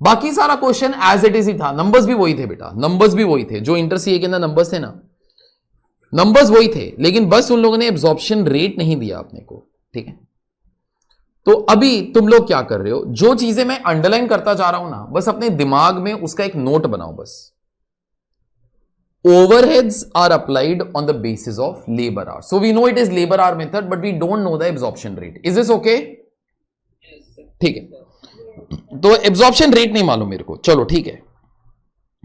बाकी सारा क्वेश्चन एज इट इज ही था, नंबर्स भी वही थे बेटा, नंबर्स भी वही थे जो इंटर सीए के अंदर नंबर्स थे ना, नंबर्स वही थे, लेकिन बस उन लोगों ने एब्जॉर्प्शन रेट नहीं दिया अपने को, ठीक है। तो अभी तुम लोग क्या कर रहे हो, जो चीजें मैं अंडरलाइन करता जा रहा हूं ना, बस अपने दिमाग में उसका एक नोट बनाओ बस। Overheads are applied on the basis of labor hour. So we know it is labor hour method, but we don't know the absorption rate. Is this okay? ठीक है, तो एब्जॉर्प्शन रेट नहीं मालूम मेरे को, चलो ठीक है।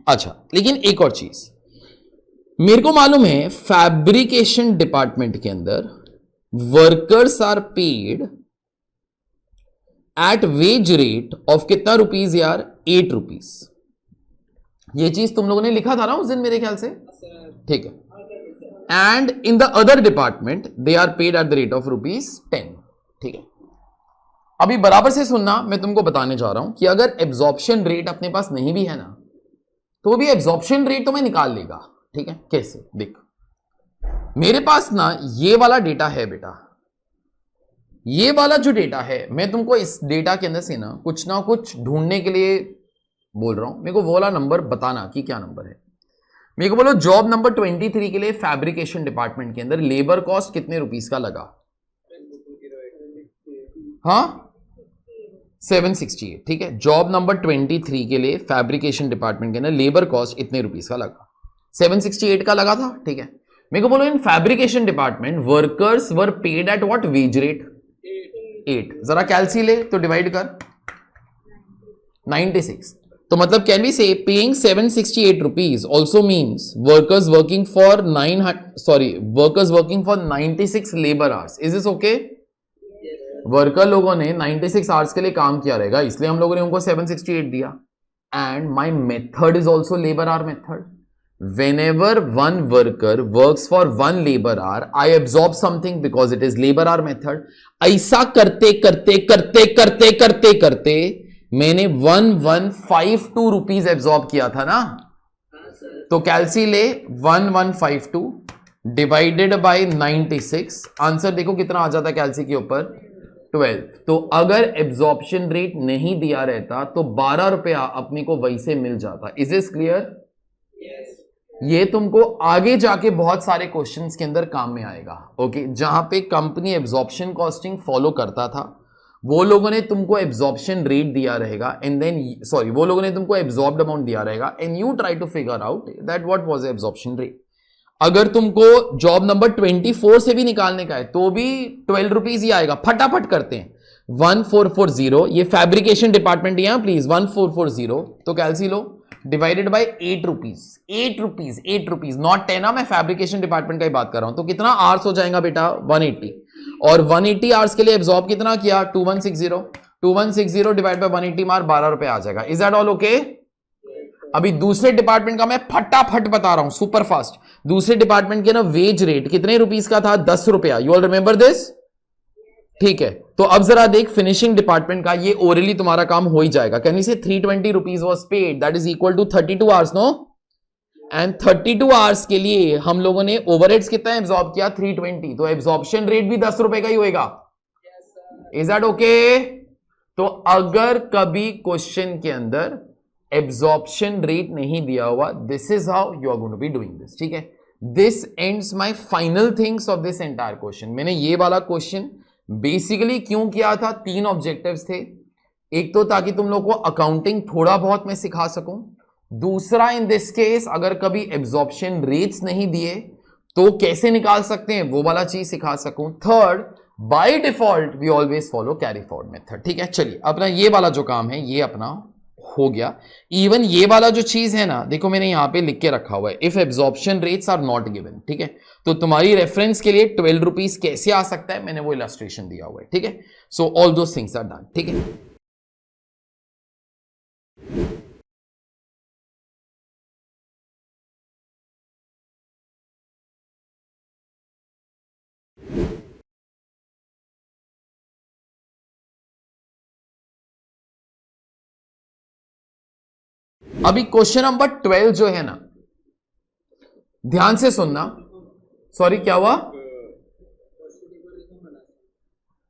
अच्छा, लेकिन एक और चीज मेरे को मालूम है, फैब्रिकेशन डिपार्टमेंट के अंदर workers are paid at wage rate of कितना रुपीज यार, ₹8। ये चीज तुम लोगों ने लिखा था ना उस दिन मेरे ख्याल से, ठीक है। And in the other department they are paid at the rate of ₹10, ठीक है। अभी बराबर से सुनना, मैं तुमको बताने जा रहा हूं कि अगर एब्जॉर्प्शन रेट अपने पास नहीं भी है ना, तो भी एब्जॉर्प्शन रेट तो मैं निकाल लेगा, ठीक है। कैसे, देख मेरे पास ना ये वाला डेटा है बेटा, ये वाला जो डेटा है, मैं तुमको इस डेटा के अंदर से ना कुछ ढूंढने के लिए बोल रहा हूं। मेरे को वो वाला नंबर बताना कि क्या नंबर है। मेरे को बोलो जॉब नंबर 23 के लिए फैब्रिकेशन डिपार्टमेंट के अंदर लेबर कॉस्ट कितने रुपीस का लगा? हाँ 768, ठीक है। जॉब नंबर 23 के लिए फैब्रिकेशन डिपार्टमेंट के अंदर लेबर कॉस्ट इतने रुपीस का लगा, 768 का लगा था, ठीक है। मेरे को बोलो in fabrication department workers were paid at what wage rate? 8। जरा कैलसी ले तो डिवाइड कर 96। तो मतलब कैन वी से paying 768 rupees also means workers working for 96 labour hours. Is this okay? Worker लोगों ने 96 आवर्स के लिए काम किया रहेगा, इसलिए हम लोगों ने उनको 768 दिया। And my method is also labour our method. whenever one worker works for one labor hour, I absorb something because it is labor hour method. ऐसा करते करते करते करते करते करते मैंने 1152 रुपीज एब्जॉर्ब किया था ना। तो कैलसी ले 1152 डिवाइडेड बाय 96, आंसर देखो कितना आ जाता कैलसी के ऊपर 12। तो अगर एब्जॉर्प्शन रेट नहीं दिया रहता तो 12 रुपया अपने को वैसे मिल जाता। Is this clear? ये तुमको आगे जाके बहुत सारे क्वेश्चंस के अंदर काम में आएगा, ओके। जहां पे कंपनी एब्जॉर्प्शन कॉस्टिंग फॉलो करता था, वो लोगों ने तुमको एब्जॉर्प्शन रेट दिया रहेगा एंड देन वो लोगों ने तुमको एब्जॉर्ब्ड अमाउंट दिया रहेगा and you try to figure out that what was absorption rate. अगर तुमको जॉब नंबर 24 से भी निकालने का है तो भी 12 रुपीज ही आएगा। फटाफट करते हैं 1440, ये फैब्रिकेशन डिपार्टमेंट यहां प्लीज 1440, तो कैलसी लो डिवाइडेड बाय 8 रुपीज नॉट 10। मैं फैब्रिकेशन डिपार्टमेंट का ही बात कर रहा हूं। तो कितना आवर्स हो जाएगा बेटा 180, और 180 आवर्स के लिए एब्जॉर्ब कितना किया 2160 डिवाइड बाय 180 मार 12 रुपए आ जाएगा। Is that all okay? अभी दूसरे डिपार्टमेंट का मैं फटाफट बता रहा हूं सुपर फास्ट। दूसरे डिपार्टमेंट के ना वेज रेट कितने रुपीस का था? 10 रुपया। You all remember this? ठीक है, तो अब जरा देख फिनिशिंग डिपार्टमेंट का, ये ओरली तुम्हारा काम हो ही जाएगा। Can you say 320 rupees was paid, that is equal to 32 hours, no? And 32 hours के लिए हम लोगों ने ओवरहेड्स कितना एब्जॉर्ब किया 320, तो एब्जॉर्प्शन रेट भी 10 रुपए का ही होएगा। Is that okay? तो अगर कभी क्वेश्चन के अंदर एब्जॉर्प्शन रेट नहीं दिया हुआ, this is how you are going to be doing this, ठीक है। This ends my final things of this entire question. मैंने ये वाला क्वेश्चन बेसिकली क्यों किया था? 3 ऑब्जेक्टिव्स थे। एक तो ताकि तुम लोग को अकाउंटिंग थोड़ा बहुत मैं सिखा सकूं, दूसरा, इन दिस केस अगर कभी एब्जॉर्प्शन रेट्स नहीं दिए तो कैसे निकाल सकते हैं वो वाला चीज सिखा सकूं। Third, by default we always follow carry forward method. ठीक है, चलिए अपना ये वाला जो काम है ये अपना हो गया। इवन ये वाला जो चीज है ना, देखो मैंने यहां पे लिख के रखा हुआ है, if absorption rates are not given. ठीक है, तो तुम्हारी रेफरेंस के लिए 12 रुपीज कैसे आ सकता है, मैंने वो इलस्ट्रेशन दिया हुआ है। ठीक है, so all those things are done. ठीक है, अभी क्वेश्चन नंबर 12 जो है ना, ध्यान से सुनना। सॉरी, क्या हुआ?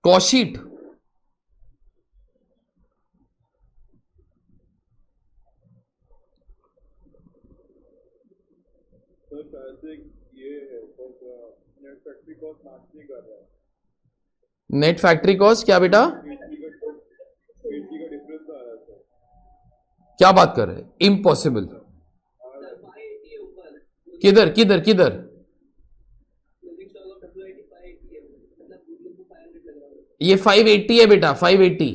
कॉशीट? नेट फैक्ट्री कॉस्ट क्या बेटा? क्या बात कर रहे हैं? इम्पॉसिबल। किधर किधर किधर? ये 580 है बेटा, 580।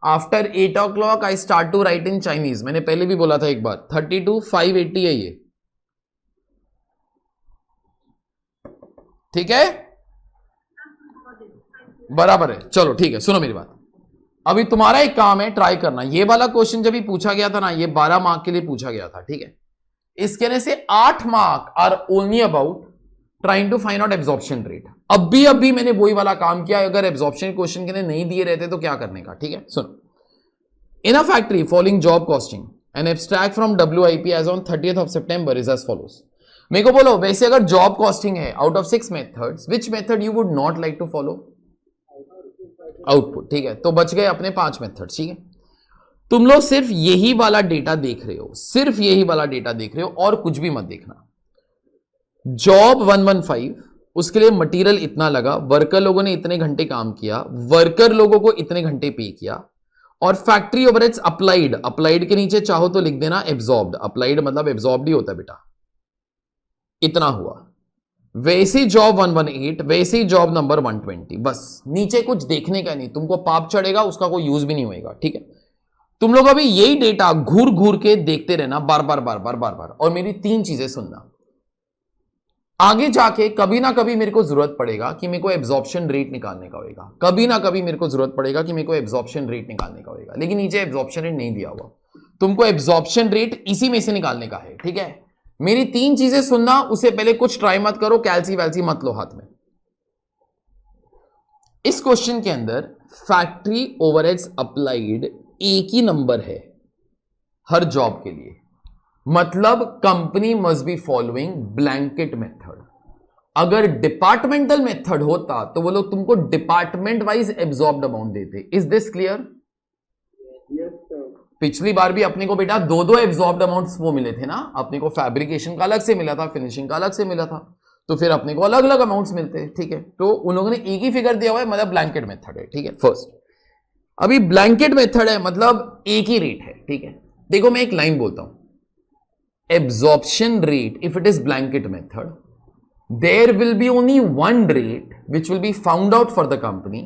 After 8 o'clock I start to write in Chinese. मैंने पहले भी बोला था एक बार, 32 580 है ये। ठीक है, बराबर है। चलो ठीक है, सुनो मेरी बात। अभी तुम्हारा एक काम है, ट्राई करना। ये वाला क्वेश्चन जब भी पूछा गया था ना, ये 12 मार्क के लिए पूछा गया था। ठीक है, इसके ने से 8 mark are only about trying to find out absorption rate. अभी मैंने वही वाला काम किया। अगर एब्जॉर्प्शन क्वेश्चन के लिए नहीं दिए रहते तो क्या करने का। ठीक है, सुनो। In a factory following job costing an abstract from WIP as on 30th of September is as follows. मेरे को बोलो, वैसे अगर जॉब कॉस्टिंग है, out of 6 methods which method you would not like to follow? Output. ठीक है, तो बच गए अपने 5 मेथड। ठीक है, तुम लोग सिर्फ यही वाला डेटा देख रहे हो, सिर्फ यही वाला डेटा देख रहे हो और कुछ भी मत देखना। जॉब 115, उसके लिए मटेरियल इतना लगा, वर्कर लोगों ने इतने घंटे काम किया, वर्कर लोगों को इतने घंटे पे किया, और फैक्ट्री ओवरहेड्स अप्लाइड। अप्लाइड के नीचे चाहो तो लिख देना एब्जॉर्ब्ड। अप्लाइड मतलब एब्जॉर्ब्ड ही होता है बेटा। इतना हुआ। वैसी जॉब 118, वैसी जॉब नंबर 120। बस नीचे कुछ देखने का नहीं, तुमको पाप चढ़ेगा, उसका कोई यूज भी नहीं होएगा। ठीक है, तुम लोग अभी यही डेटा घूर घूर के देखते रहना, बार बार बार बार बार बार। और मेरी 3 चीजें सुनना। आगे जाके कभी ना कभी मेरे को जरूरत पड़ेगा कि मेरे को एब्जॉर्प्शन रेट निकालने का होगा। कभी ना कभी मेरे को जरूरत पड़ेगा कि मेरे को एब्जॉर्प्शन रेट निकालने का होगा, लेकिन नीचे एब्जॉर्प्शन रेट नहीं दिया हुआ। तुमको एब्जॉर्प्शन रेट इसी में से निकालने का है। ठीक है, मेरी 3 चीजें सुनना। उससे पहले कुछ ट्राई मत करो, कैलसी वैल्सी मत लो हाथ में। इस क्वेश्चन के अंदर फैक्ट्री ओवरहेड्स अप्लाइड एक ही नंबर है हर जॉब के लिए। मतलब company must be following blanket method. अगर डिपार्टमेंटल मेथड होता तो वो लोग तुमको डिपार्टमेंट वाइज एब्जॉर्ब्ड अमाउंट देते। Is this clear? पिछली बार भी अपने को बेटा 2 एब्जॉर्ब्ड अमाउंट्स वो मिले थे ना। अपने को फैब्रिकेशन का अलग से मिला था, फिनिशिंग का अलग से मिला था, तो फिर अपने को अलग अलग अमाउंट्स मिलते हैं। ठीक है, तो उन लोगों ने एक ही फिगर दिया हुआ है, मतलब ब्लैंकेट मेथड है। ठीक है, फर्स्ट अभी ब्लैंकेट मेथड है, मतलब एक ही रेट है। ठीक है, देखो मैं एक लाइन बोलता हूं, absorption rate if it is blanket method, there will be only one rate which will be found out for the company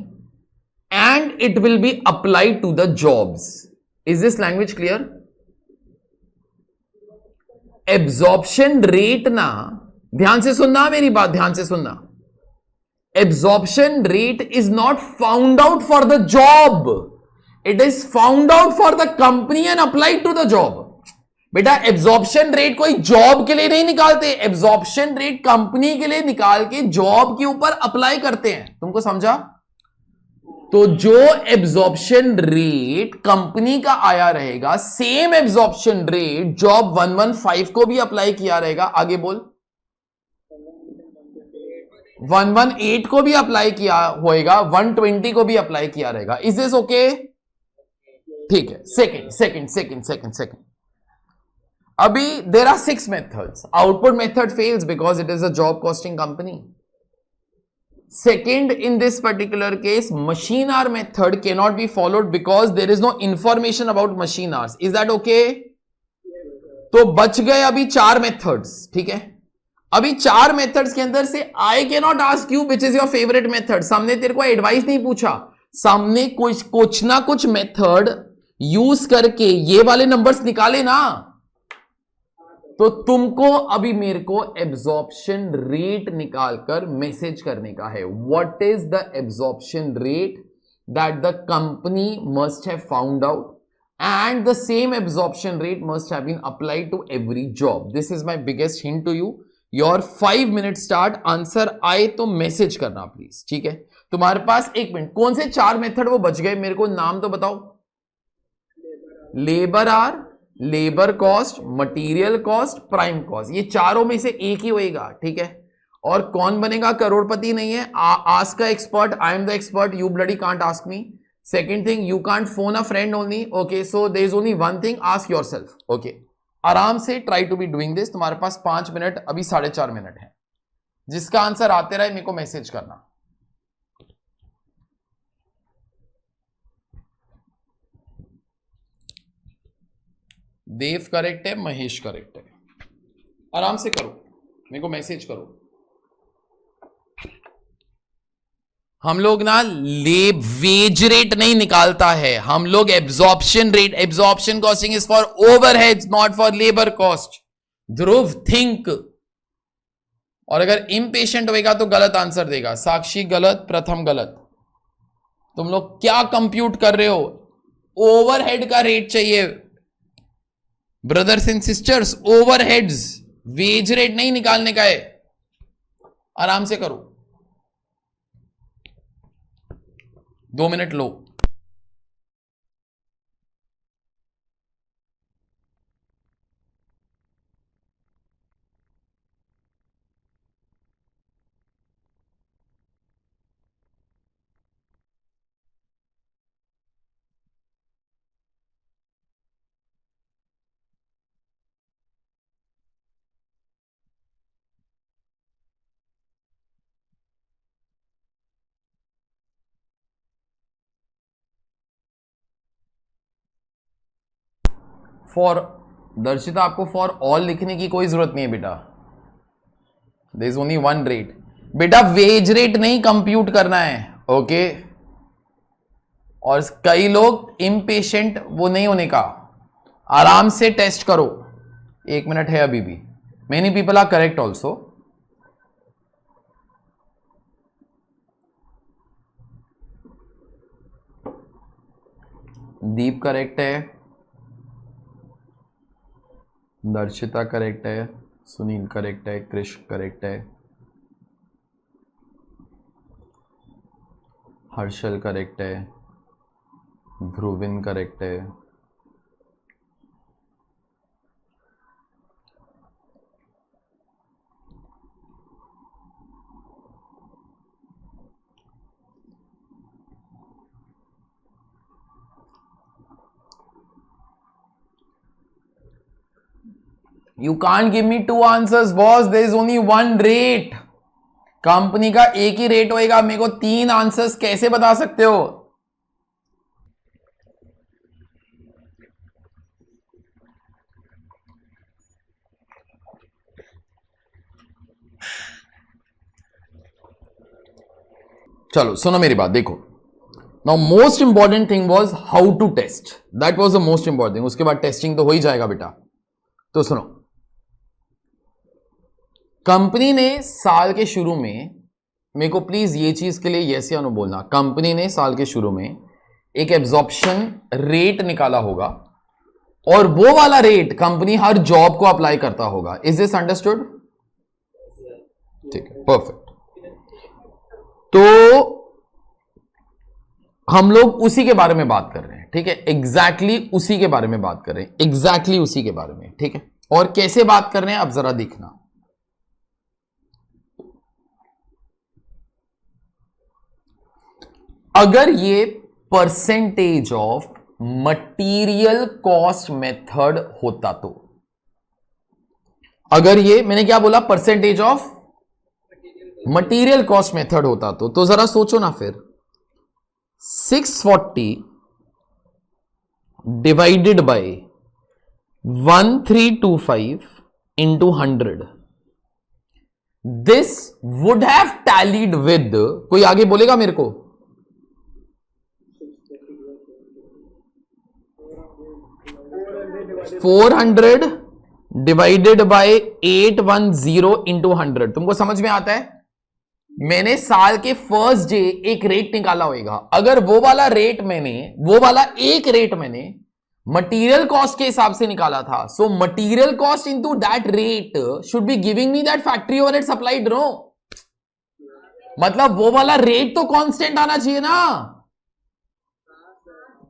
and it will be applied to the jobs. Is this language clear? Absorption rate ना, ध्यान से सुनना मेरी बात, ध्यान से सुनना। Absorption rate is not found out for the job. It is found out for the company and applied to the job. बेटा एब्जॉर्प्शन रेट कोई जॉब के लिए नहीं निकालते, एब्जॉर्प्शन रेट कंपनी के लिए निकाल के जॉब के ऊपर अप्लाई करते हैं। तुमको समझा? तो जो एब्जॉर्प्शन रेट कंपनी का आया रहेगा, सेम एब्जॉर्प्शन रेट जॉब 115 को भी अप्लाई किया रहेगा। आगे बोल। 118 को भी अप्लाई किया होएगा, 120 को भी अप्लाई किया रहेगा। Is this okay? ठीक है, सेकंड अभी there are 6 methods. Output method fails because it is a job costing company. Second, in this particular case, machine hour method cannot be followed because there is no information about machine hours. Is that okay? तो बच गए अभी 4 methods, ठीक है। अभी 4 methods के अंदर से I can not ask you which is your favourite method. सामने तेरे को एडवाइस नहीं पूछा, सामने कुछ ना कुछ मेथड यूज करके ये वाले नंबर्स निकाले ना। तो तुमको अभी मेरे को एब्जॉर्प्शन रेट निकालकर मैसेज करने का है। What is the absorption rate that the company must have found out and the same absorption rate must have been applied to every job. This is my biggest hint to you. Your 5 minute start. Answer आए तो message करना please, ठीक है। तुम्हारे पास 1 minute. कौन से 4 method वो बच गए, मेरे को नाम तो बताओ। Labour hour, labour cost, material cost, prime cost, ये चारों में से एक ही होएगा, ठीक है। और कौन बनेगा करोड़पति नहीं है। Ask a expert, I am the expert, you bloody can't ask me. Second thing, you can't phone a friend only. Okay, so there is only one thing, ask yourself. Okay, आराम से try to be doing this. तुम्हारे पास 5 minute, अभी 4.5 minute है। जिसका answer आते रहे मेरे को मैसेज करना। देव करेक्ट है, महेश करेक्ट है। आराम से करो, मेरे को मैसेज करो। हम लोग ना वेज रेट नहीं निकालता है, हम लोग absorption rate. Absorption costing is for overheads, not for labour cost. Dhruv think. और अगर इम्पेशेंट होएगा तो गलत आंसर देगा। साक्षी गलत, प्रथम गलत। तुम लोग क्या कंप्यूट कर रहे हो? ओवरहेड का रेट चाहिए brothers and sisters, overheads, veg rate नहीं निकालने का है। आराम से करो, 2 मिनट लो। फॉर दर्शिता, आपको फॉर ऑल लिखने की कोई जरूरत नहीं है बेटा। There is only one rate. बेटा वेज रेट नहीं कंप्यूट करना है, ओके। और कई लोग इम्पेशेंट, वो नहीं होने का। आराम से टेस्ट करो, 1 मिनट है अभी भी। Many people are correct also. Deep correct है, दर्शिता करेक्ट है, सुनील करेक्ट है, कृष करेक्ट है, हर्षल करेक्ट है, ध्रुविन करेक्ट है, You can't give me 2 answers, boss. There is only one rate. Company का एक ही रेट होएगा। मेरे को 3 आंसर्स कैसे बता सकते हो? चलो सुनो मेरी बात, देखो। Now most important thing was how to test. That was the most important thing. उसके बाद टेस्टिंग तो हो ही जाएगा बेटा। तो सुनो, कंपनी ने साल के शुरू में, मेरे को प्लीज ये चीज के लिए यस या नो बोलना, कंपनी ने साल के शुरू में एक एब्जॉर्प्शन रेट निकाला होगा और वो वाला रेट कंपनी हर जॉब को अप्लाई करता होगा। Is this understood? ठीक है, परफेक्ट। तो हम लोग उसी के बारे में बात कर रहे हैं, ठीक है। एग्जैक्टली उसी के बारे में बात कर रहे हैं, एग्जैक्टली उसी के बारे में, ठीक है। और कैसे बात कर रहे हैं अब जरा देखना। अगर ये percentage of material cost method होता तो, अगर ये, मैंने क्या बोला, percentage of material cost method होता तो जरा सोचो ना फिर, 640 divided by 1325 into 100, this would have tallied with, कोई आगे बोलेगा मेरे को? 400 डिवाइडेड बाय 810 इंटू 100, तुमको समझ में आता है? मैंने साल के फर्स्ट डे एक रेट निकाला होगा, अगर वो वाला एक रेट मैंने मटेरियल कॉस्ट के हिसाब से निकाला था, so material cost into that rate should be giving me that factory overhead supplied, no? मतलब वो वाला रेट तो कांस्टेंट आना चाहिए ना।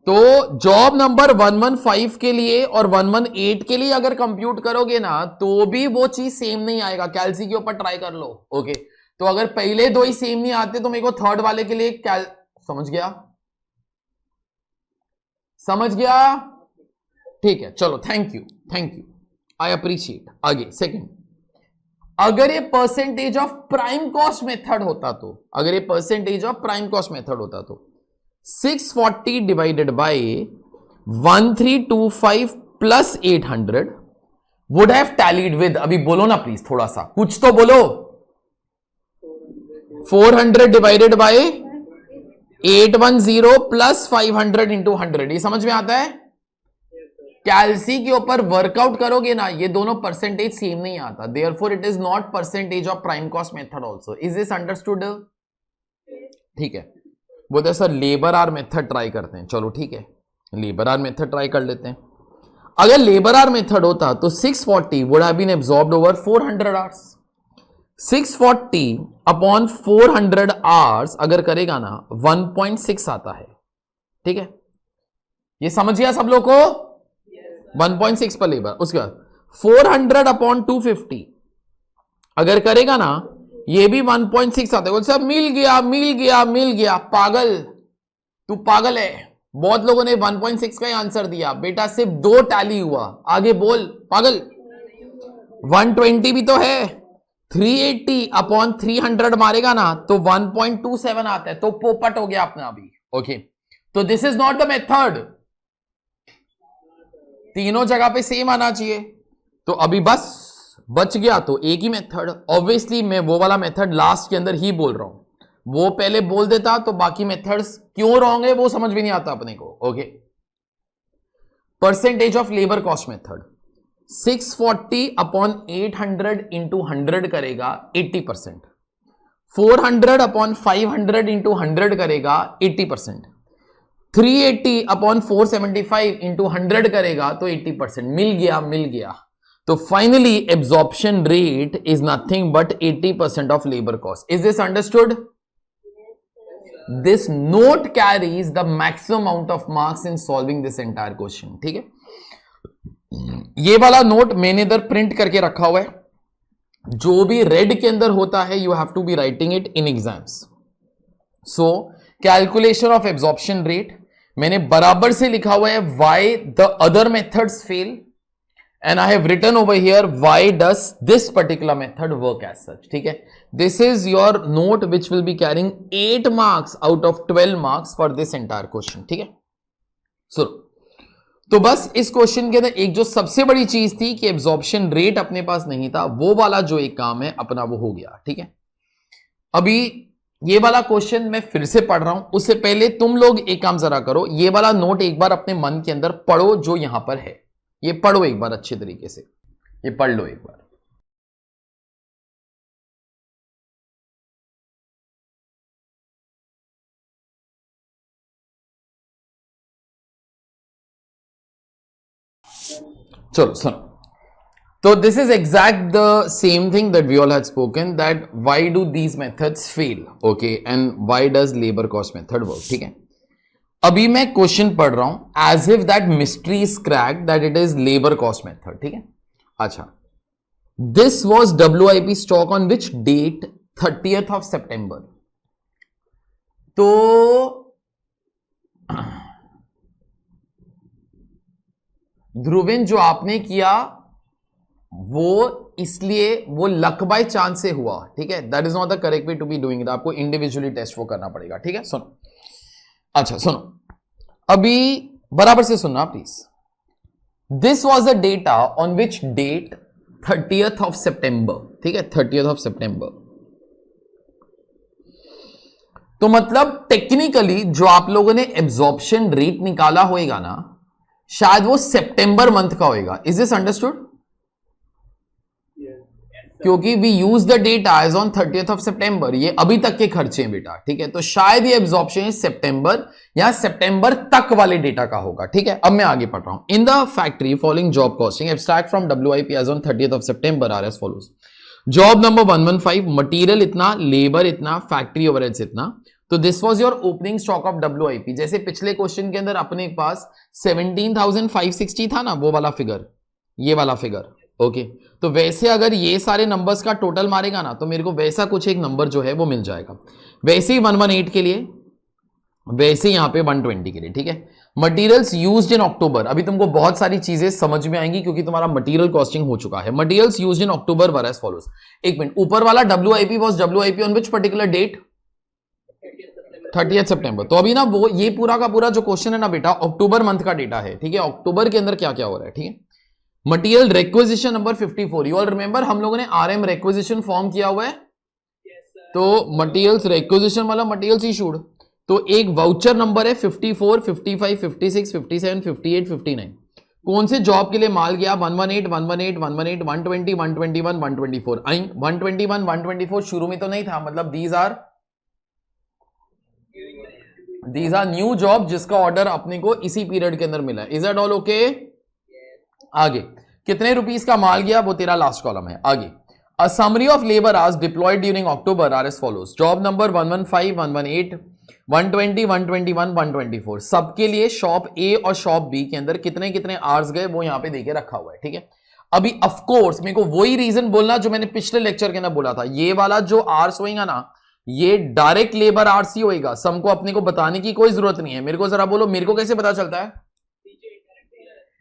तो जॉब नंबर 115 के लिए और 118 के लिए अगर कंप्यूट करोगे ना, तो भी वो चीज सेम नहीं आएगा। कैलसी के ऊपर ट्राई कर लो। ओके, तो अगर पहले दो ही सेम नहीं आते तो मेरे को थर्ड वाले के लिए समझ गया? ठीक है, चलो, थैंक यू, आई अप्रिशिएट। आगे सेकंड, अगर ये percentage of prime cost method होता तो 640 divided by 1325 plus 800 would have tallied with, अभी बोलो ना प्लीज, थोड़ा सा कुछ तो बोलो। 400 डिवाइडेड बाय 810 प्लस 500 इंटू 100, ये समझ में आता है? कैलसी के ऊपर वर्कआउट करोगे ना, ये दोनों परसेंटेज सेम नहीं आता, therefore it is not percentage of prime cost method also. Is this understood? ठीक है, बोलते sir labour hour method try करते हैं। चलो ठीक है, लेबर आर मेथड ट्राई कर लेते हैं। अगर लेबर आर मेथड होता तो 640 would have been absorbed over 400 hours. 640 upon 400 hours अगर करेगा ना 1.6 आता है। ठीक है, ये समझ गया सब लोग को? 1.6 पर लेबर। उसके बाद 400 अपॉन 250 अगर करेगा ना, ये भी 1.6 आता है। सब मिल गया। पागल, तू पागल है। बहुत लोगों ने 1.6 का ही आंसर दिया बेटा, सिर्फ 2 टैली हुआ। आगे बोल पागल। 120 भी तो है। 380 अपॉन 300 मारेगा ना तो 1.27 आता है, तो पोपट हो गया अपना अभी। ओके, तो this is not the method. तीनों जगह पे सेम आना चाहिए। तो अभी बस बच गया तो एक ही मेथड। ऑब्वियसली मैं वो वाला मेथड लास्ट के अंदर ही बोल रहा हूं, वो पहले बोल देता तो बाकी मेथड्स क्यों रॉन्ग है वो समझ भी नहीं आता अपने को। Okay, percentage of labour cost method 640 upon 800 into 100 करेगा 80%। 400 अपॉन 500 इंटू 100 करेगा 80%। 380 अपॉन 475 इंटू 100 करेगा तो 80%। मिल गया। तो finally absorption rate is nothing but 80% of labour cost. Is this understood? This note carries the maximum amount of marks in solving this entire question. ठीक है, ये वाला नोट मैंने इधर प्रिंट करके रखा हुआ है। जो भी रेड के अंदर होता है you have to be writing it in exams. So calculation of absorption rate मैंने बराबर से लिखा हुआ है why the other methods fail, and I have written over here why does this particular method work as such. ठीक है, this is your note which will be carrying 8 marks out of 12 marks for this entire question. ठीक है, तो बस इस question के अंदर एक जो सबसे बड़ी चीज थी कि एब्जॉर्प्शन रेट अपने पास नहीं था, वो वाला जो एक काम है अपना वो हो गया। ठीक है, अभी ये वाला क्वेश्चन मैं फिर से पढ़ रहा हूं, उससे पहले तुम लोग एक काम जरा करो, ये वाला नोट एक बार अपने मन के अंदर पढ़ो जो यहां पर है। ये पढ़ो एक बार अच्छे तरीके से, ये पढ़ लो एक बार। चलो सुनो, तो this is exact the same thing that we all had spoken, that why do these methods fail, okay, and why does labour cost method work. ठीक है, अभी मैं क्वेश्चन पढ़ रहा हूं as if that mystery is cracked that it is labour cost method. ठीक है, अच्छा, this was WIP stock on which date 30th of September। तो ध्रुविन जो आपने किया वो इसलिए वो लक बाय चांस से हुआ, ठीक है, that is not the correct way to be doing it, आपको इंडिविजुअली टेस्ट वो करना पड़ेगा, ठीक है। सुनो, अच्छा सुनो, अभी बराबर से सुनना please. This was the data on which date 30th of September, ठीक है, 30th ऑफ सितंबर। तो मतलब टेक्निकली जो आप लोगों ने एब्जॉर्प्शन रेट निकाला होएगा ना, शायद वो सितंबर मंथ का होएगा। Is this understood? क्योंकि we use the data as on 30th of September, ये अभी तक के खर्चे हैं बेटा, ठीक है। तो शायद ये एब्जॉर्प्शन सितंबर या सितंबर तक वाले डेटा का होगा, ठीक है। अब मैं आगे पढ़ रहा हूं। In the factory following job costing abstract from WIP as on 30th of September are as follows. Job number 115, material इतना, लेबर इतना, फैक्ट्री ओवरहेड्स इतना। तो this was your opening stock of WIP। जैसे पिछले क्वेश्चन के अंदर अपने पास 17,560 था ना, वो वाला फिगर, ये वाला फिगर, ओके। तो वैसे अगर ये सारे नंबर्स का टोटल मारेगा ना, तो मेरे को वैसा कुछ एक नंबर जो है वो मिल जाएगा। वैसे ही 118 के लिए, वैसे यहां पे 120 के लिए, ठीक है। मटेरियल्स यूज्ड इन अक्टूबर, अभी तुमको बहुत सारी चीजें समझ में आएंगी क्योंकि तुम्हारा मटेरियल कॉस्टिंग हो चुका है। Materials used in October were as follows. एक मिनट, ऊपर वाला WIP was WIP on which particular date? 30th September. तो अभी ना वो ये पूरा का पूरा जो क्वेश्चन है ना बेटा, अक्टूबर मंथ का डेटा है, ठीक है। अक्टूबर के अंदर क्या क्या हो रहा है, ठीक है। Material requisition number 54, you all remember हम लोगों ने RM रिक्विजिशन फॉर्म किया हुआ है। तो मटेरियल्स रिक्विजिशन मतलब मटेरियल्स इशूड, तो एक वाउचर नंबर है 54, 55, 56, 57, 58, 59। कौन से जॉब के लिए माल गया? 118, 118, 118, 120, 121, 124। 121, 124 शुरू में तो नहीं था, मतलब दीज आर न्यू जॉब जिसका ऑर्डर अपने को इसी पीरियड के अंदर मिला है। Is that all okay? आगे कितने रुपीस का माल गया, वो तेरा लास्ट कॉलम है। आगे a summary of labour hours deployed during October are as follows. Job number 115, 118, 120, 121, 124 सबके लिए शॉप ए और शॉप बी के अंदर कितने कितने आवर्स गए वो यहां पे देके रखा हुआ है, ठीक है। अभी ऑफ कोर्स मेरे को वही रीजन बोलना जो मैंने पिछले लेक्चर के अंदर बोला था, ये वाला जो आवर्स होएगा ना, ये डायरेक्ट लेबर आवर्स ही होएगा, सबको अपने को बताने की कोई जरूरत नहीं है। मेरे को जरा बोलो, मेरे को कैसे पता चलता है?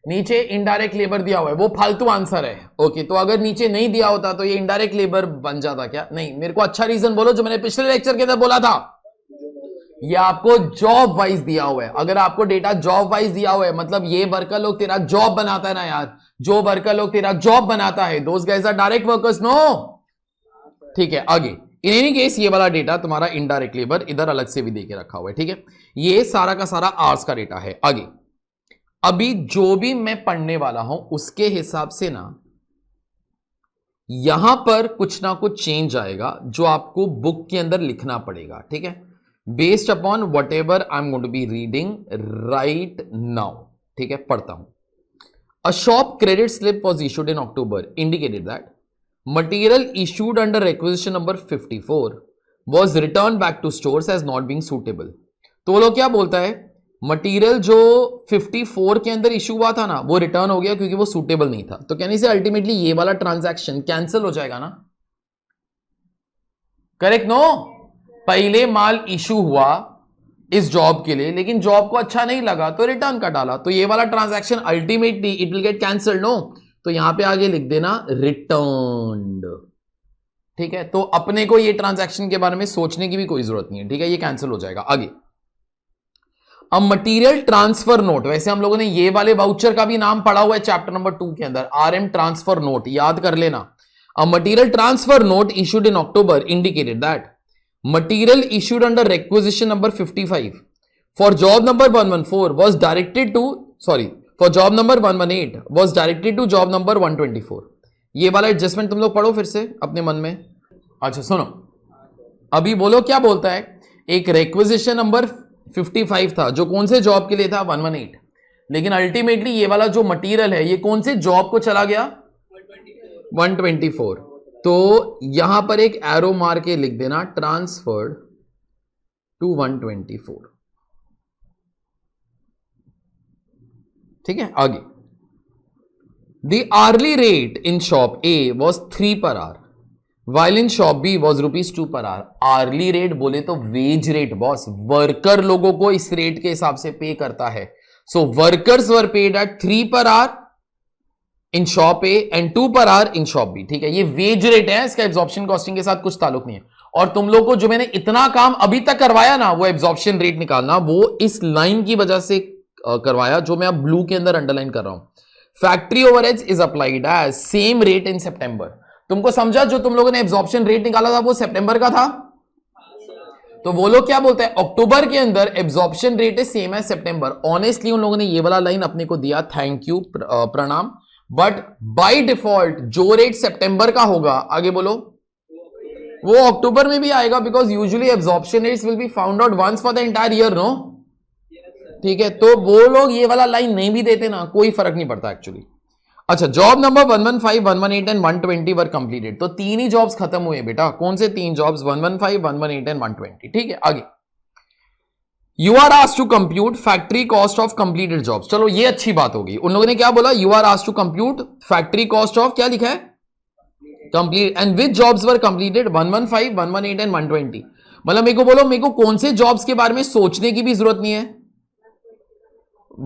नीचे इनडायरेक्ट लेबर दिया हुआ है, वो फालतू आंसर है, ओके। तो अगर नीचे नहीं दिया होता तो ये इनडायरेक्ट लेबर बन जाता क्या? नहीं, मेरे को अच्छा रीजन बोलो जो मैंने पिछले लेक्चर के अंदर बोला था। ये आपको जॉब वाइज दिया हुआ है। अगर आपको डेटा जॉब वाइज दिया हुआ है, मतलब ये वर्कर लोग तेरा जॉब बनाता है ना यार, जो वर्कर लोग तेरा जॉब बनाता है, those guys are direct workers, no, ठीक है। आगे इन एनी केस ये वाला डेटा तुम्हारा इनडायरेक्ट लेबर इधर अलग से भी देके रखा हुआ है, ठीक है। ये सारा का सारा आवर्स का डेटा है। आगे अभी जो भी मैं पढ़ने वाला हूं उसके हिसाब से ना यहां पर कुछ ना कुछ चेंज आएगा जो आपको बुक के अंदर लिखना पड़ेगा, ठीक है, based upon whatever I am going to be reading right now, ठीक है। पढ़ता हूं। A shop credit slip was issued in October indicated that material issued under requisition number 54 was return back to stores as not being suitable. तो वो लोग क्या बोलता है, मटेरियल जो 54 के अंदर इशू हुआ था ना, वो रिटर्न हो गया क्योंकि वो सूटेबल नहीं था। तो कहने से अल्टीमेटली ये वाला ट्रांजैक्शन कैंसिल हो जाएगा ना, करेक्ट? नो, पहले माल इशू हुआ इस जॉब के लिए, लेकिन जॉब को अच्छा नहीं लगा तो रिटर्न का डाला, तो ये वाला transaction ultimately it will get cancelled, no. तो यहां पे आगे लिख देना रिटर्न्ड, ठीक है। तो अपने को ये ट्रांजैक्शन के बारे में सोचने की भी कोई जरूरत नहीं है, ठीक है, ये कैंसिल हो जाएगा। आगे अब मटीरियल ट्रांसफर नोट, वैसे हम लोगों ने ये वाले वाउचर का भी नाम पढ़ा हुआ है चैप्टर नंबर 2 के अंदर, RM ट्रांसफर नोट, याद कर लेना। A material transfer note issued in October indicated that material issued under requisition number 55 for job number 114 was directed to, sorry, for job number 118 was directed to job number 124। ये वाला adjustment तुम लोग पढ़ो फिर से अपने मन में। अच्छा सुनो, अभी बोलो क्या बोलता है। एक रिक्विजिशन नंबर 55 था जो कौन से जॉब के लिए था? 118। लेकिन अल्टीमेटली ये वाला जो मटेरियल है ये कौन से जॉब को चला गया? 124। तो यहां पर एक एरो मार के लिख देना ट्रांसफर्ड टू 124, ठीक है। आगे the hourly rate in shop A was 3 per hour while in shop B was ₹2 per hour। Hourly rate बोले तो वेज रेट बॉस, वर्कर लोगों को इस रेट के हिसाब से पे करता है। So workers were paid at 3 per hour in shop A and 2 per hour in shop B. ठीक है, ये वेज रेट है, इसका एब्जॉर्प्शन कॉस्टिंग के साथ कुछ ताल्लुक नहीं है। और तुम लोग को जो मैंने इतना काम अभी तक करवाया ना, वो एब्जॉर्प्शन रेट निकालना, वो इस लाइन की वजह से करवाया जो मैं अब ब्लू के अंदर अंडरलाइन कर रहा हूं। Factory overheads is applied as same rate in September. तुमको समझा, जो तुम लोगों ने एब्जॉर्प्शन रेट निकाला था वो सितंबर का था, तो वो लोग क्या बोलते हैं, अक्टूबर के अंदर absorption rate is same as September. Honestly उन लोगों ने ये वाला लाइन अपने को दिया, थैंक यू, प्रणाम। बट बाय डिफॉल्ट जो रेट सितंबर का होगा, आगे बोलो, वो अक्टूबर में भी आएगा, because usually absorption rates will be found out once for the entire year, no? ठीक है, तो वो लोग ये वाला लाइन नहीं भी देते ना, कोई फर्क नहीं पड़ता एक्चुअली। अच्छा, job number 115, 118 and 120 were completed. तो 3 ही जॉब्स खत्म हुए बेटा। कौन से 3 जॉब्स? 115, 118 एंड 120। ठीक है, आगे you are asked to compute factory cost of completed jobs. चलो ये अच्छी बात होगी, उन लोगों ने क्या बोला, you are asked to compute factory cost of, क्या लिखा है, complete, and which jobs were completed, 115, 118 and 120। मतलब मेरे को बोलो, मेरे को कौन से जॉब्स के बारे में सोचने की भी जरूरत नहीं है,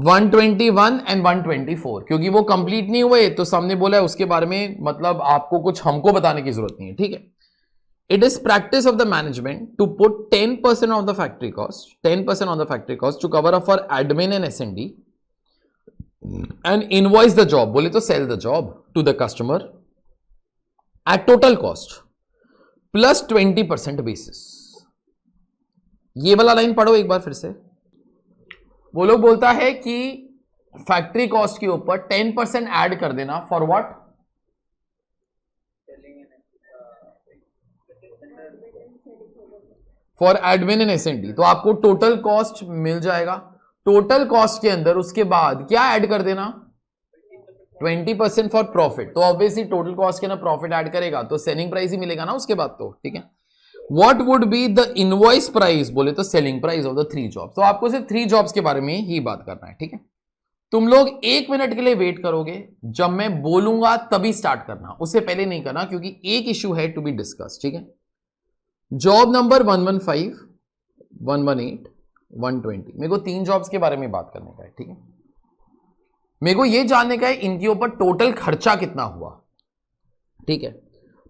121 एंड 124, क्योंकि वो कंप्लीट नहीं हुए, तो सामने बोला है उसके बारे में, मतलब आपको कुछ हमको बताने की जरूरत नहीं है। ठीक है, it is practice of the management to put 10% of the factory cost, 10% on the factory cost to cover up for admin and S&D and invoice the job, बोले तो sell the job to the customer at total cost plus 20% basis। ये वाला line पढ़ो एक बार फिर से। वो लोग बोलता है कि फैक्ट्री कॉस्ट के ऊपर 10% ऐड कर देना, for what? For admin and S and D. तो आपको टोटल कॉस्ट मिल जाएगा। टोटल कॉस्ट के अंदर उसके बाद क्या ऐड कर देना, 20% फॉर प्रॉफिट। तो ऑब्वियसली टोटल कॉस्ट के ना प्रॉफिट ऐड करेगा तो सेलिंग प्राइस ही मिलेगा ना उसके बाद तो। ठीक है, what would be the invoice price, बोले तो selling price of the 3 jobs. तो आपको सिर्फ 3 जॉब्स के बारे में ही बात करना है। ठीक है, तुम लोग 1 मिनट के लिए वेट करोगे, जब मैं बोलूंगा तभी स्टार्ट करना, उससे पहले नहीं करना, क्योंकि एक इश्यू है टू बी डिस्कस। ठीक है, जॉब नंबर 115, 118, 120, मेरे को 3 जॉब्स के बारे में बात करने का है। ठीक है, मेरे को ये जानने का है इनके ऊपर टोटल खर्चा कितना हुआ। ठीक है,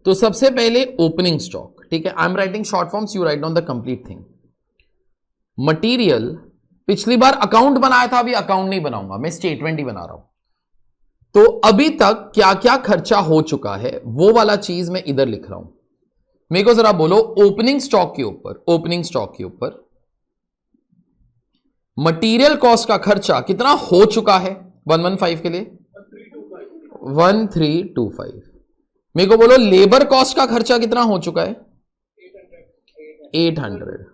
तो सबसे पहले ओपनिंग स्टॉक। ठीक है, आई am writing short forms, you write down the complete thing. Material, पिछली बार अकाउंट बनाया था, अभी अकाउंट नहीं बनाऊंगा, मैं स्टेटमेंट ही बना रहा हूं। तो अभी तक क्या क्या खर्चा हो चुका है वो वाला चीज मैं इधर लिख रहा हूं। मेरे को जरा बोलो, ओपनिंग स्टॉक के ऊपर, ओपनिंग स्टॉक के ऊपर मटेरियल कॉस्ट का खर्चा कितना हो चुका है 115 के लिए, 1325। मेरे को बोलो लेबर कॉस्ट का खर्चा कितना हो चुका है, 800,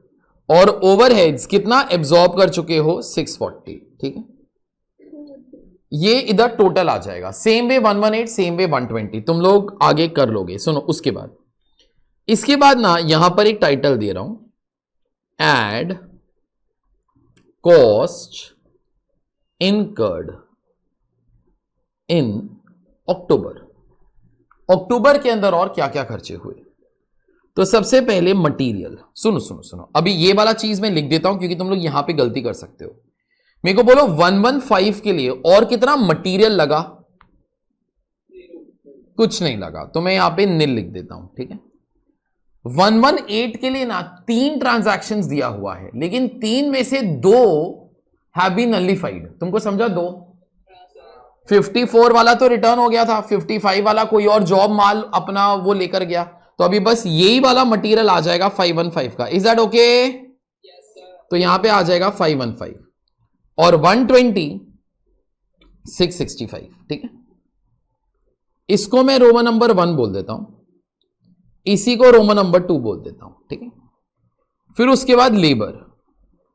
और ओवरहेड्स कितना एब्जॉर्ब कर चुके हो, 640। ठीक है, ये इधर टोटल आ जाएगा। सेम वे 118, सेम वे 120, तुम लोग आगे कर लोगे। सुनो, उसके बाद इसके बाद ना यहां पर एक टाइटल दे रहा हूं, एड कॉस्ट इनकर्ड इन अक्टूबर। अक्टूबर के अंदर और क्या क्या खर्चे हुए। तो सबसे पहले मटेरियल, सुनो सुनो सुनो, अभी ये वाला चीज मैं लिख देता हूं क्योंकि तुम लोग यहां पे गलती कर सकते हो। मेरे को बोलो 115 के लिए और कितना मटेरियल लगा, कुछ नहीं लगा, तो मैं यहां पे निल लिख देता हूं। ठीक है, 118 के लिए ना 3 ट्रांजैक्शंस दिया हुआ है, लेकिन 3 में से 2 हैव बीन नलिफाइड। तुमको समझा? 2 54 वाला तो रिटर्न हो गया था, 55 वाला कोई और जॉब माल अपना वो लेकर गया, तो अभी बस यही वाला मटेरियल आ जाएगा 515 का। Is that okay? तो यहां पे आ जाएगा 515 और 120 665। ठीक है, इसको मैं रोमन नंबर 1 बोल देता हूं, इसी को रोमन नंबर 2 बोल देता हूं। ठीक है, फिर उसके बाद लेबर।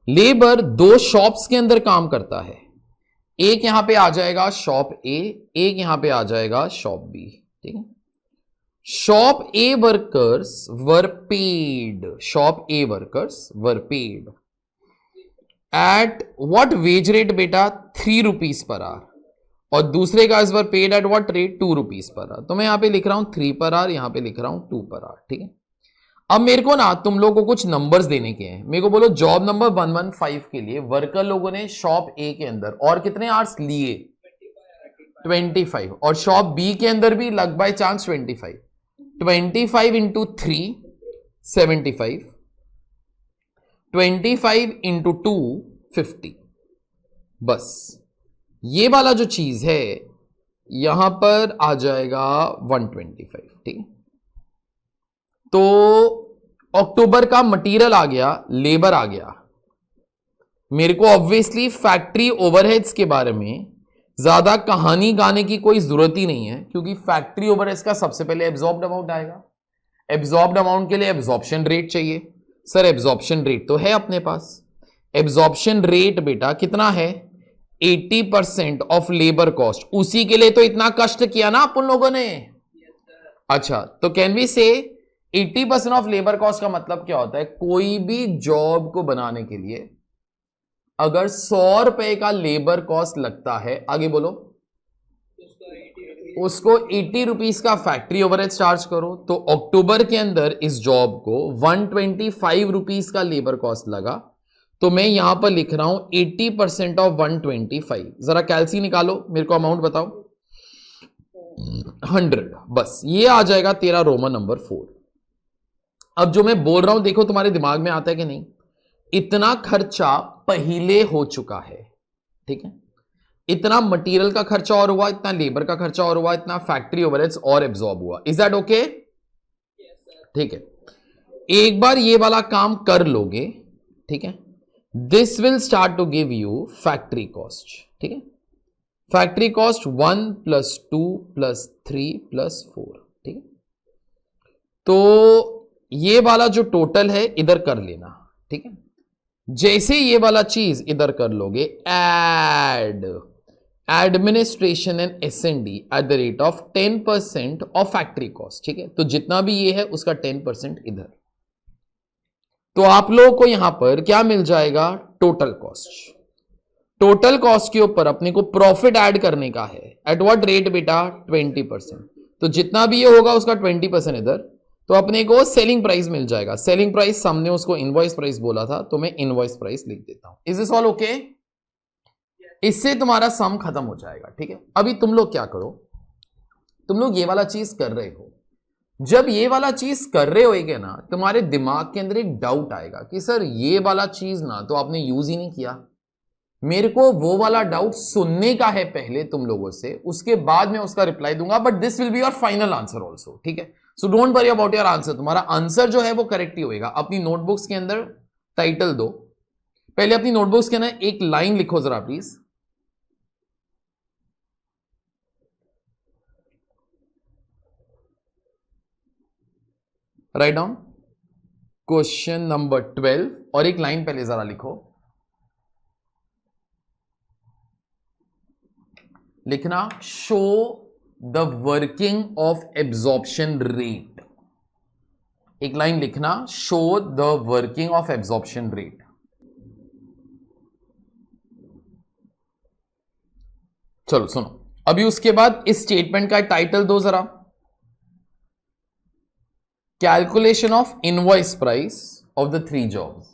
लेबर 2 शॉप्स के अंदर काम करता है, एक यहां पे आ जाएगा शॉप ए, एक यहां पे आ जाएगा शॉप बी। ठीक है, shop A workers were paid, shop A workers were paid at what wage rate बेटा, 3 रुपीज पर आवर, और दूसरे guys were paid at what rate, 2 rupees per hour. तो मैं यहां पे लिख रहा हूं 3 पर आवर, यहां पे लिख रहा हूं 2 पर आवर। ठीक है, अब मेरे को ना तुम लोगों को कुछ नंबर्स देने के हैं। मेरे को बोलो जॉब नंबर 115 के लिए वर्कर लोगों ने शॉप ए के अंदर और कितने आवर्स लिए, 25 और शॉप बी के अंदर भी luck by chance 25। 25 into 3 75, 25 into 2 50। बस ये वाला जो चीज है यहां पर आ जाएगा 125। ठीक है, तो अक्टूबर का मटेरियल आ गया, लेबर आ गया। मेरे को ऑब्वियसली फैक्ट्री ओवरहेड्स के बारे में ज्यादा कहानी गाने की कोई जरूरत ही नहीं है, क्योंकि फैक्ट्री ओवरहेड्स का सबसे पहले एब्जॉर्ब्ड अमाउंट आएगा। एब्जॉर्ब्ड अमाउंट के लिए एब्जॉर्प्शन रेट चाहिए। सर एब्जॉर्प्शन रेट तो है अपने पास। एब्जॉर्प्शन रेट बेटा कितना है? 80% ऑफ लेबर कॉस्ट। उसी के लिए तो इतना कष्ट किया ना अपन लोगों ने। अच्छा, तो कैन वी से 80% ऑफ लेबर कॉस्ट का मतलब क्या होता है? कोई भी जॉब को बनाने के लिए अगर 100 रुपए का लेबर कॉस्ट लगता है, आगे बोलो, उसको 80 रुपीज का फैक्ट्री ओवरहेड चार्ज करो। तो अक्टूबर के अंदर इस जॉब को 125 रुपीज का लेबर कॉस्ट लगा, तो मैं यहां पर लिख रहा हूं 80% ऑफ 125। जरा कैलसी निकालो, मेरे को अमाउंट बताओ। 100। बस ये आ जाएगा तेरा रोमन नंबर 4। अब जो मैं बोल रहा हूं देखो तुम्हारे दिमाग में आता है कि नहीं। इतना खर्चा पहले हो चुका है, ठीक है, इतना मटेरियल का खर्चा और हुआ, इतना लेबर का खर्चा और हुआ, इतना फैक्ट्री ओवरहेड्स और एब्जॉर्ब हुआ। Is that okay? ठीक है, एक बार ये वाला काम कर लोगे, ठीक है, this will start to give you factory cost. ठीक है, फैक्ट्री कॉस्ट 1 + 2 + 3 + 4। ठीक है, तो ये वाला जो टोटल है इधर कर लेना। ठीक है, जैसे ये वाला चीज इधर कर लोगे, add administration and S&D at the rate of 10% of factory cost. ठीक है, तो जितना भी ये है उसका 10% इधर। तो आप लोगों को यहां पर क्या मिल जाएगा? Total cost. टोटल कॉस्ट के ऊपर अपने को प्रॉफिट ऐड करने का है। एट व्हाट रेट बेटा? 20%। तो जितना भी ये होगा उसका 20% इधर, तो अपने को सेलिंग प्राइस मिल जाएगा। सेलिंग प्राइस हमने उसको इनवॉइस प्राइस बोला था, तो मैं इनवॉइस प्राइस लिख देता हूं। Is this all okay? इससे तुम्हारा सम खत्म हो जाएगा। ठीक है, अभी तुम लोग क्या करो, तुम लोग ये वाला चीज कर रहे हो। जब ये वाला चीज कर रहे होगे ना, तुम्हारे दिमाग के अंदर एक डाउट आएगा कि सर ये वाला चीज ना तो आपने यूज ही नहीं किया। मेरे को वो वाला डाउट सुनने का है पहले तुम लोगों से, उसके बाद मैं उसका रिप्लाई दूंगा, but this will be your final answer also. ठीक है, so don't worry about your answer. तुम्हारा आंसर जो है वो करेक्ट ही होगा। अपनी नोटबुक्स के अंदर टाइटल दो। पहले अपनी नोटबुक्स के अंदर एक लाइन लिखो जरा please. Write down question number 12 और एक लाइन पहले जरा लिखो। लिखना show the working of absorption rate. एक लाइन लिखना show the working of absorption rate. चलो सुनो, अभी उसके बाद इस स्टेटमेंट का टाइटल दो जरा। Calculation of invoice price of the 3 jobs.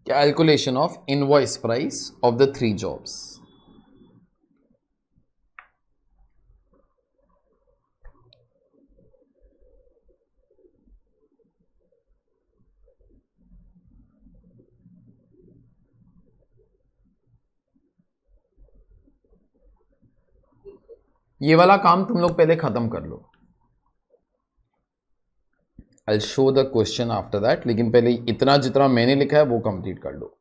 Calculation of invoice price of the 3 jobs. ये वाला काम तुम लोग पहले खत्म कर लो। I'll show the question after that, लेकिन पहले इतना जितना मैंने लिखा है वो कंप्लीट कर लो।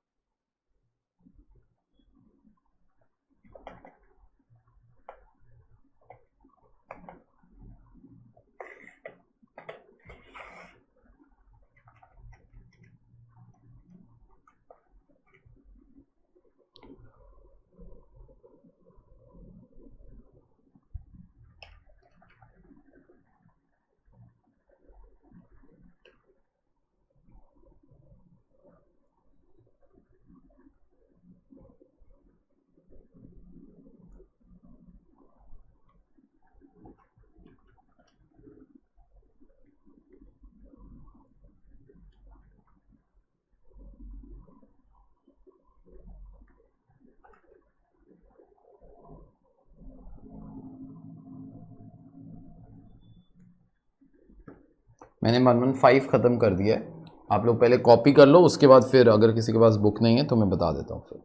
मैंने 115 ख़त्म कर दिया है, आप लोग पहले कॉपी कर लो, उसके बाद फिर अगर किसी के पास बुक नहीं है तो मैं बता देता हूँ फिर।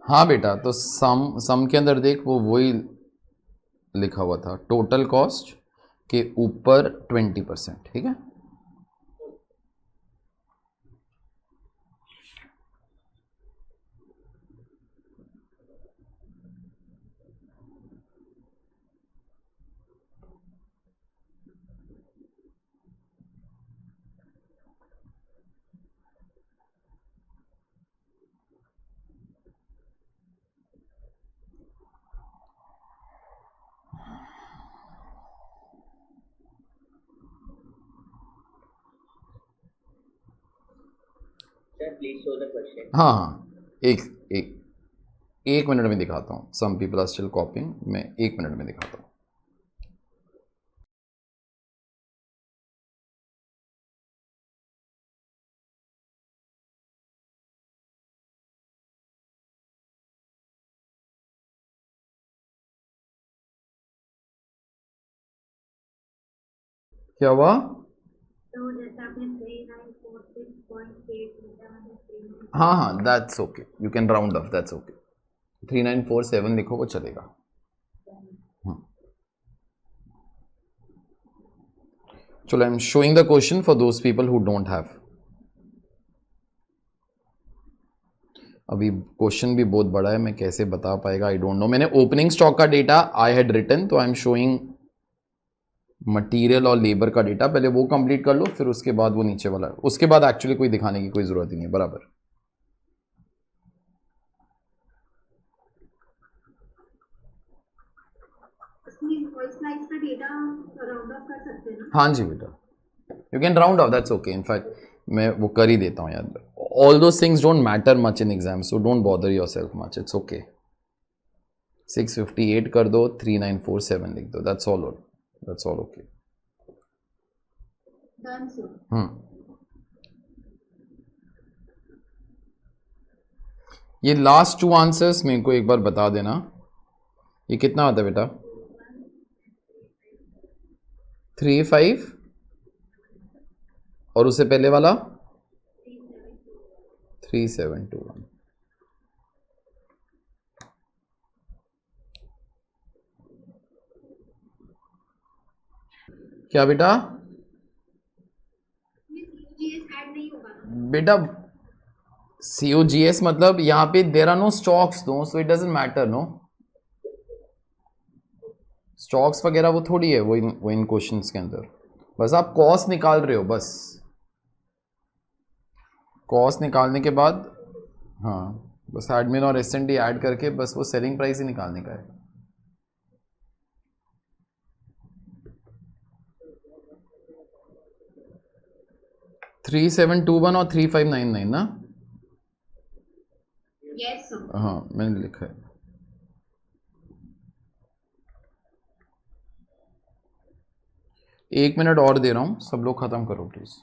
हाँ बेटा, तो सम के अंदर देख वो वही लिखा हुआ था, टोटल कॉस्ट के ऊपर 20%, ठीक है। हाँ हाँ, एक एक एक मिनट में दिखाता हूँ। Some people are still copying, मैं एक मिनट में दिखाता हूँ। क्या हुआ? हाँ हाँ, that's okay, you can round of, that's okay. 3947 लिखो, वो चलेगा। चलो, I am showing the question for those people who don't have. अभी क्वेश्चन भी बहुत बड़ा है, मैं कैसे बता पाएगा, आई डोंट नो। मैंने ओपनिंग स्टॉक का डेटा आई हैड रिटन, तो आई एम शोइंग मटेरियल और लेबर का डेटा। पहले वो कंप्लीट कर लो, फिर उसके बाद वो नीचे वाला, उसके बाद एक्चुअली कोई दिखाने की कोई जरूरत ही नहीं है, बराबर। हाँ जी बेटा, you can round of, that's okay. In fact मैं वो कर ही देता हूँ यार। ऑल दो things don't matter much in exam, so don't bother your self much, it's okay. 658 कर दो, 3947 लिख दो, that's all, that's all okay. ये लास्ट 2 आंसर्स मेरे को एक बार बता देना, ये कितना आता है बेटा? 35 और उससे पहले वाला 3721। क्या बेटा? बेटा COGS मतलब यहाँ पे there are no stocks, no, so it doesn't matter, no stocks वगैरह वो थोड़ी है वो इन क्वेश्चंस के अंदर। बस आप कॉस्ट निकाल रहे हो, बस कॉस्ट निकालने के बाद, हाँ बस एडमिन और S&D ऐड करके बस वो सेलिंग प्राइस ही निकालने का है। $3721 और 3599 ना? yes, हाँ मैंने लिखा है। एक मिनट और दे रहा हूँ, सब लोग खत्म करो प्लीज।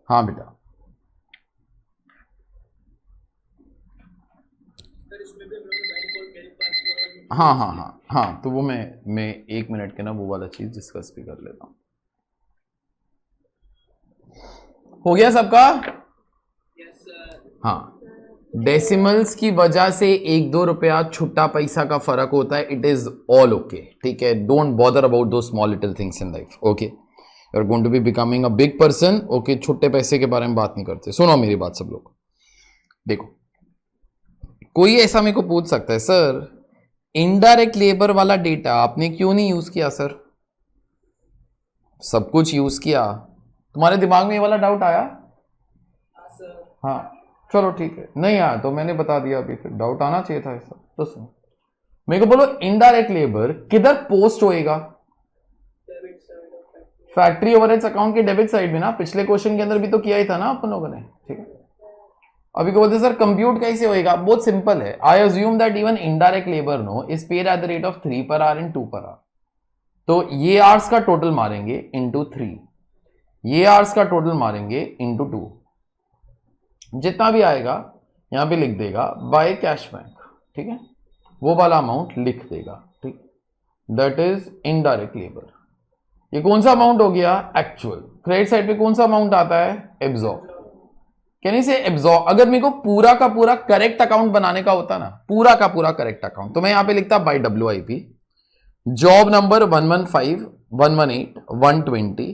हाँ बेटा, हाँ हाँ हाँ हाँ, तो वो मैं एक मिनट के ना वो वाला चीज डिस्कस भी कर लेता हूँ। हो गया सबका? हाँ, डेसिमल्स की वजह से 1-2 रुपया छुट्टा पैसा का फर्क होता है, इट इज ऑल ओके, ठीक है। Don't bother about two small little things in life, okay. You are going to be becoming a big person, okay. छुट्टे पैसे के बारे में बात नहीं करते। सुनो मेरी बात सब लोग, देखो कोई ऐसा मेरे को पूछ सकता है, सर इनडायरेक्ट लेबर वाला डेटा आपने क्यों नहीं यूज किया? सर सब कुछ यूज किया, तुम्हारे दिमाग में ये वाला डाउट आया? हाँ, चलो ठीक है, नहीं आया तो मैंने बता दिया अभी, फिर डाउट आना चाहिए था ऐसा। तो सुनो, मेरे को बोलो इनडायरेक्ट लेबर किधर पोस्ट होएगा? फैक्ट्री ओवरहेड्स अकाउंट के डेबिट साइड में ना, पिछले क्वेश्चन के अंदर भी तो किया ही था ना अपन लोगों ने, ठीक है। अभी को बोलते सर कंप्यूट कैसे होएगा? बहुत सिंपल है। I assume that even indirect labour no is paid at the rate of 3 per hour and 2 per hour। तो ये आवर्स का टोटल मारेंगे इंटू 3, ये आवर्स का टोटल मारेंगे इंटू 2, जितना भी आएगा यहां पे लिख देगा बाय कैश बैंक, ठीक है, वो वाला अमाउंट लिख देगा, ठीक। That is indirect labour. ये कौन सा अमाउंट हो गया? एक्चुअल। क्रेडिट साइड पे कौन सा अमाउंट आता है? एब्जॉर्ब। कैन यू से एब्जॉर्ब? अगर मेरे को पूरा का पूरा करेक्ट अकाउंट बनाने का होता ना, पूरा का पूरा करेक्ट अकाउंट, तो मैं यहां पे लिखता by WIP, job number 115, 118, 120,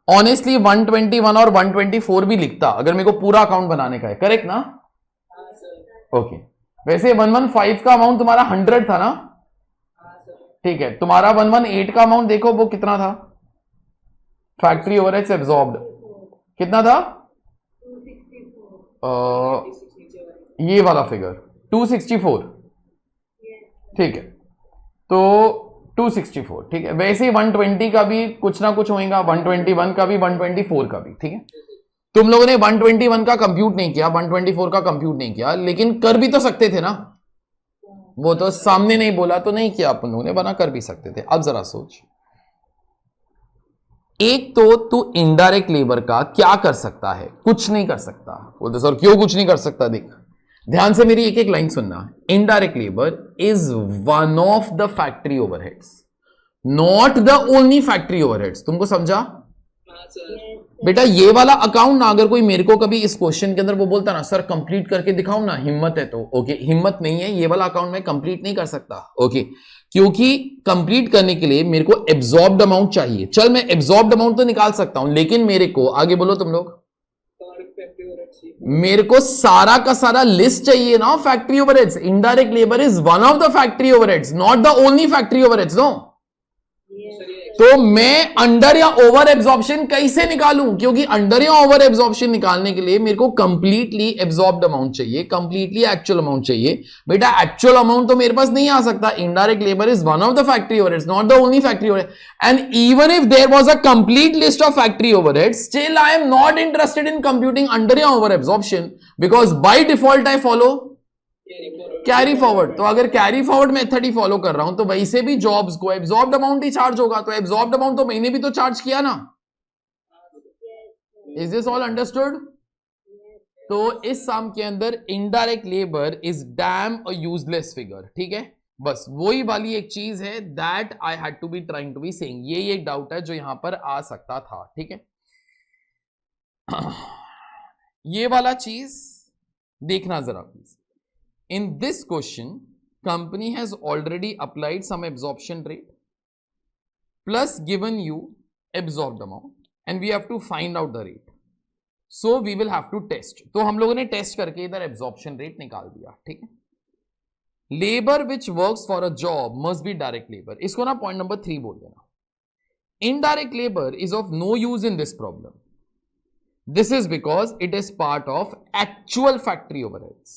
honestly 121 और 124 भी लिखता अगर मेरे को पूरा अकाउंट बनाने का है, करेक्ट ना? ओके। वैसे 115 का अमाउंट तुम्हारा 100 था ना? ठीक है। तुम्हारा 118 का अमाउंट देखो वो कितना था? फैक्ट्री ओवरहेड्स एब्जॉर्ब्ड कितना था? ये वाला फिगर 264, ठीक है। तो 264, ठीक है। वैसे 120 का भी कुछ ना कुछ होएगा, 121 का भी, 124 का भी, ठीक है। तुम लोगों ने 121 का कंप्यूट नहीं किया, 124 का कंप्यूट नहीं किया, लेकिन कर भी तो सकते थे ना। वो तो सामने नहीं बोला तो नहीं किया अपन लोगों ने, बना कर भी सकते थे। अब जरा सोच, एक तो तू इनडायरेक्ट लेबर का क्या कर सकता है? कुछ नहीं कर सकता। बोलते सर क्यों कुछ नहीं कर सकता? देख ध्यान से मेरी एक एक लाइन सुनना। Indirect labour is one of the factory overheads, not the only factory overheads. तुमको समझा? बेटा ये वाला अकाउंट ना, अगर कोई मेरे को कभी इस क्वेश्चन के अंदर वो बोलता ना सर कंप्लीट करके दिखाओ ना, हिम्मत है तो ओके, हिम्मत नहीं है, ये वाला अकाउंट मैं कंप्लीट नहीं कर सकता, ओके, क्योंकि कंप्लीट करने के लिए मेरे को एब्जॉर्ब्ड अमाउंट चाहिए। चल मैं एब्जॉर्ब्ड अमाउंट तो निकाल सकता हूं, लेकिन मेरे को, आगे बोलो तुम लोग, मेरे को सारा का सारा लिस्ट चाहिए ना factory overheads. Indirect labour is one of the factory overheads, not the only factory overheads, no. तो मैं अंडर या ओवर एब्जॉर्प्शन कैसे निकालूं? क्योंकि अंडर या ओवर एब्जॉर्प्शन निकालने के लिए मेरे को कंप्लीटली एब्जॉर्ब्ड अमाउंट चाहिए, कंप्लीटली एक्चुअल अमाउंट चाहिए। बेटा एक्चुअल अमाउंट तो मेरे पास नहीं आ सकता। Indirect labour is one of the factory overheads, not the only factory overhead. And even if there was a complete list of factory overheads, still I am not interested in computing under या over absorption, because by default I follow carry forward. तो अगर carry forward method ही फॉलो कर रहा हूं तो वैसे भी जॉब्स को एब्जॉर्ब्ड अमाउंट ही चार्ज होगा। तो एब्जॉर्ब्ड अमाउंट तो मैंने भी तो चार्ज किया ना। Is this all understood? तो इस सम के अंदर indirect labour is damn a useless figure, ठीक है। बस वही वाली एक चीज है that I had to be trying to be saying. ये एक डाउट है जो यहां पर आ सकता था, ठीक है। ये वाला चीज देखना जरा please. In this question, company has already applied some absorption rate plus given you absorbed amount and we have to find out the rate. So we will have to test. तो हम लोगों ने टेस्ट करके इधर absorption rate निकाल दिया, ठीक है। Labor which works for a job must be direct labor. इसको ना point number 3 बोल देना। Indirect labor is of no use in this problem. This is because it is part of actual factory overheads.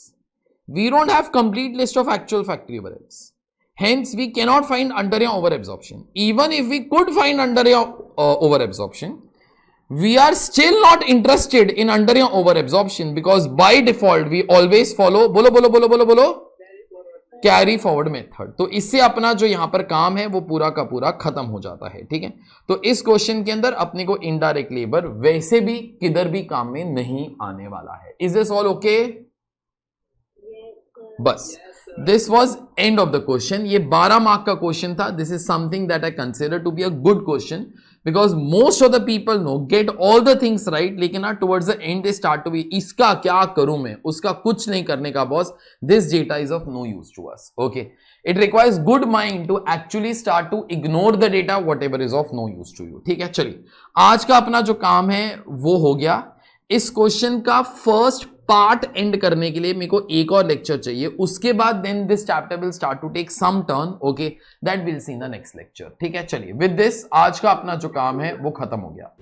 We don't have complete list of actual factory overheads. Hence, we cannot find under या over absorption. Even if we could find under या over absorption, we are still not interested in under या over absorption because by default we always follow बोलो बोलो बोलो बोलो बोलो carry forward method. तो इससे अपना जो यहां पर काम है वो पूरा का पूरा खत्म हो जाता है, ठीक है। तो इस क्वेश्चन के अंदर अपने को इनडायरेक्ट लेबर वैसे भी किधर भी काम में नहीं आने वाला है। Is this all okay? बस this was end of the question. ये 12 मार्क का क्वेश्चन था। This is something that I consider to be a good question because most of the people know get all the things right, लेकिन ना towards the end they start to be इसका क्या करूं मैं, उसका कुछ नहीं करने का boss. This data is of no use to us, okay. It requires good mind to actually start to ignore the data whatever is of no use to you, ठीक है। चलिए आज का अपना जो काम है वो हो गया। इस क्वेश्चन का फर्स्ट पार्ट एंड करने के लिए मेरे को एक और लेक्चर चाहिए, उसके बाद then this chapter will start to take some turn, okay, that will see in the next lecture, ठीक है। चलिए विद दिस आज का अपना जो काम है वो खत्म हो गया।